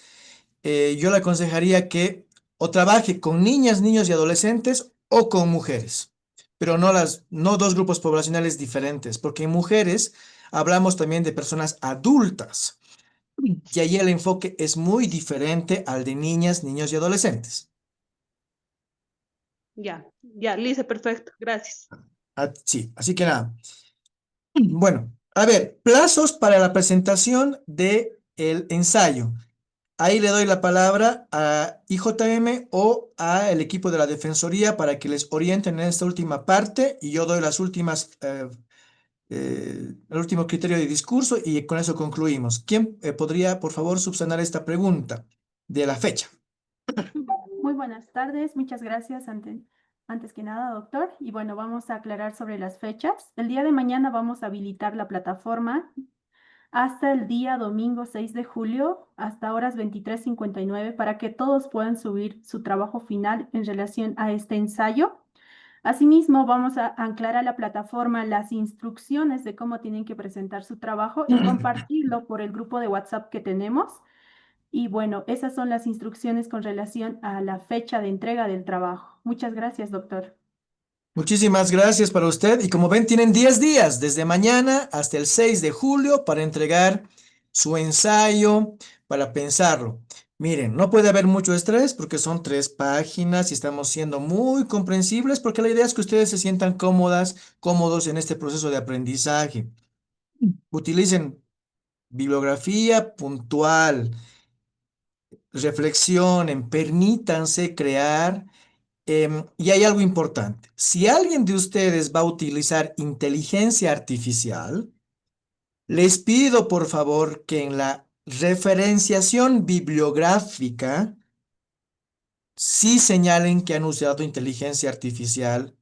yo le aconsejaría que o trabaje con niñas, niños y adolescentes o con mujeres, pero no dos grupos poblacionales diferentes, porque en mujeres hablamos también de personas adultas y ahí el enfoque es muy diferente al de niñas, niños y adolescentes. Ya, Lice, perfecto, gracias. Sí, así que nada. Bueno, a ver, plazos para la presentación del ensayo. Ahí le doy la palabra a IJM o al equipo de la Defensoría para que les orienten en esta última parte y yo doy el último criterio de discurso y con eso concluimos. ¿Quién podría, por favor, subsanar esta pregunta de la fecha? Muy buenas tardes, muchas gracias antes que nada, doctor. Y bueno, vamos a aclarar sobre las fechas. El día de mañana vamos a habilitar la plataforma hasta el día domingo 6 de julio, hasta horas 23:59, para que todos puedan subir su trabajo final en relación a este ensayo. Asimismo, vamos a anclar a la plataforma las instrucciones de cómo tienen que presentar su trabajo y compartirlo por el grupo de WhatsApp que tenemos. Y bueno, esas son las instrucciones con relación a la fecha de entrega del trabajo. Muchas gracias, doctor. Muchísimas gracias para usted y como ven tienen 10 días desde mañana hasta el 6 de julio para entregar su ensayo, para pensarlo. Miren, no puede haber mucho estrés porque son 3 páginas y estamos siendo muy comprensibles porque la idea es que ustedes se sientan cómodos en este proceso de aprendizaje. Utilicen bibliografía puntual, reflexionen, permítanse crear. Y hay algo importante. Si alguien de ustedes va a utilizar inteligencia artificial, les pido por favor que en la referenciación bibliográfica sí señalen que han usado inteligencia artificial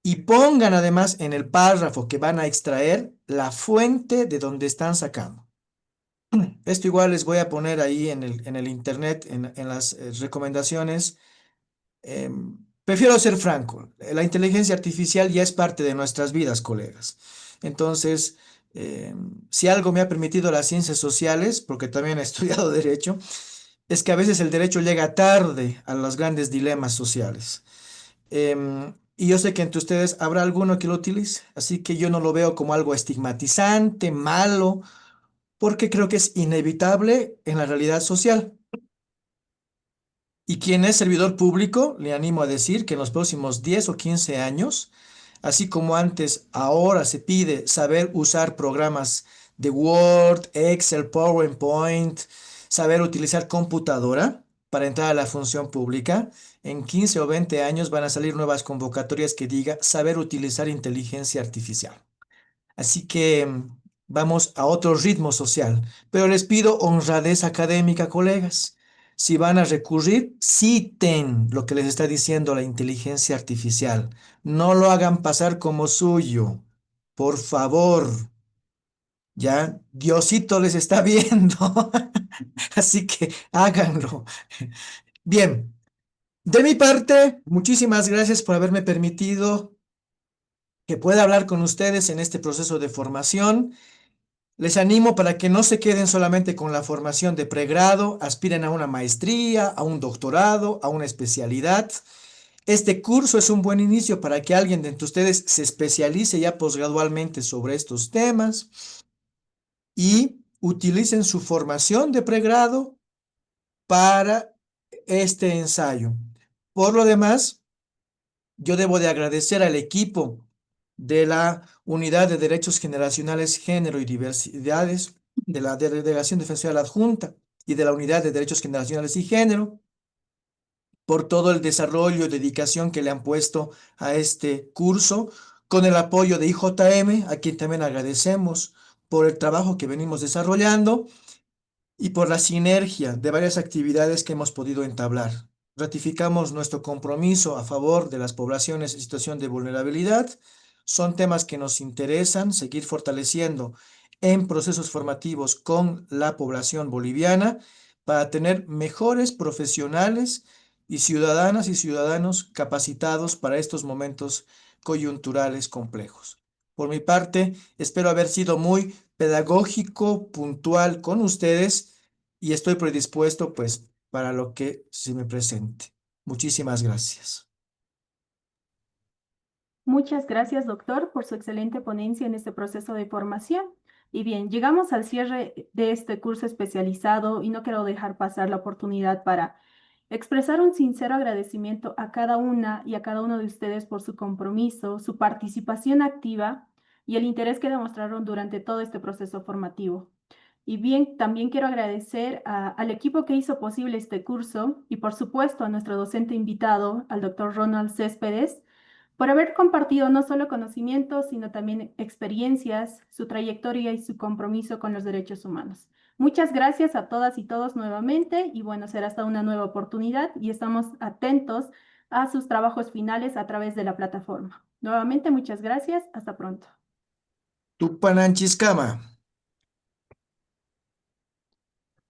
y pongan además en el párrafo que van a extraer la fuente de donde están sacando. Esto igual les voy a poner ahí en el internet, en las recomendaciones. Prefiero ser franco, la inteligencia artificial ya es parte de nuestras vidas, colegas. Entonces, si algo me ha permitido las ciencias sociales, porque también he estudiado derecho, es que a veces el derecho llega tarde a los grandes dilemas sociales. Y yo sé que entre ustedes habrá alguno que lo utilice, así que yo no lo veo como algo estigmatizante, malo, porque creo que es inevitable en la realidad social. Y quien es servidor público, le animo a decir que en los próximos 10 o 15 años, así como antes, ahora se pide saber usar programas de Word, Excel, PowerPoint, saber utilizar computadora para entrar a la función pública. En 15 o 20 años van a salir nuevas convocatorias que diga saber utilizar inteligencia artificial. Así que vamos a otro ritmo social. Pero les pido honradez académica, colegas. Si van a recurrir, citen lo que les está diciendo la inteligencia artificial. No lo hagan pasar como suyo. Por favor, ya Diosito les está viendo. Así que háganlo. Bien, de mi parte, muchísimas gracias por haberme permitido que pueda hablar con ustedes en este proceso de formación. Les animo para que no se queden solamente con la formación de pregrado, aspiren a una maestría, a un doctorado, a una especialidad. Este curso es un buen inicio para que alguien de entre ustedes se especialice ya posgradualmente sobre estos temas y utilicen su formación de pregrado para este ensayo. Por lo demás, yo debo de agradecer al equipo de la Unidad de Derechos Generacionales, Género y Diversidades, de la Delegación Defensora Adjunta y de la Unidad de Derechos Generacionales y Género, por todo el desarrollo y dedicación que le han puesto a este curso, con el apoyo de IJM, a quien también agradecemos por el trabajo que venimos desarrollando y por la sinergia de varias actividades que hemos podido entablar. Ratificamos nuestro compromiso a favor de las poblaciones en situación de vulnerabilidad. Son temas que nos interesan seguir fortaleciendo en procesos formativos con la población boliviana para tener mejores profesionales y ciudadanas y ciudadanos capacitados para estos momentos coyunturales complejos. Por mi parte, espero haber sido muy pedagógico, puntual con ustedes y estoy predispuesto pues para lo que se me presente. Muchísimas gracias. Muchas gracias, doctor, por su excelente ponencia en este proceso de formación. Y bien, llegamos al cierre de este curso especializado y no quiero dejar pasar la oportunidad para expresar un sincero agradecimiento a cada una y a cada uno de ustedes por su compromiso, su participación activa y el interés que demostraron durante todo este proceso formativo. Y bien, también quiero agradecer al equipo que hizo posible este curso y por supuesto a nuestro docente invitado, al doctor Ronald Céspedes, por haber compartido no solo conocimientos, sino también experiencias, su trayectoria y su compromiso con los derechos humanos. Muchas gracias a todas y todos nuevamente y bueno, será hasta una nueva oportunidad y estamos atentos a sus trabajos finales a través de la plataforma. Nuevamente, muchas gracias. Hasta pronto. Tupananchiscama.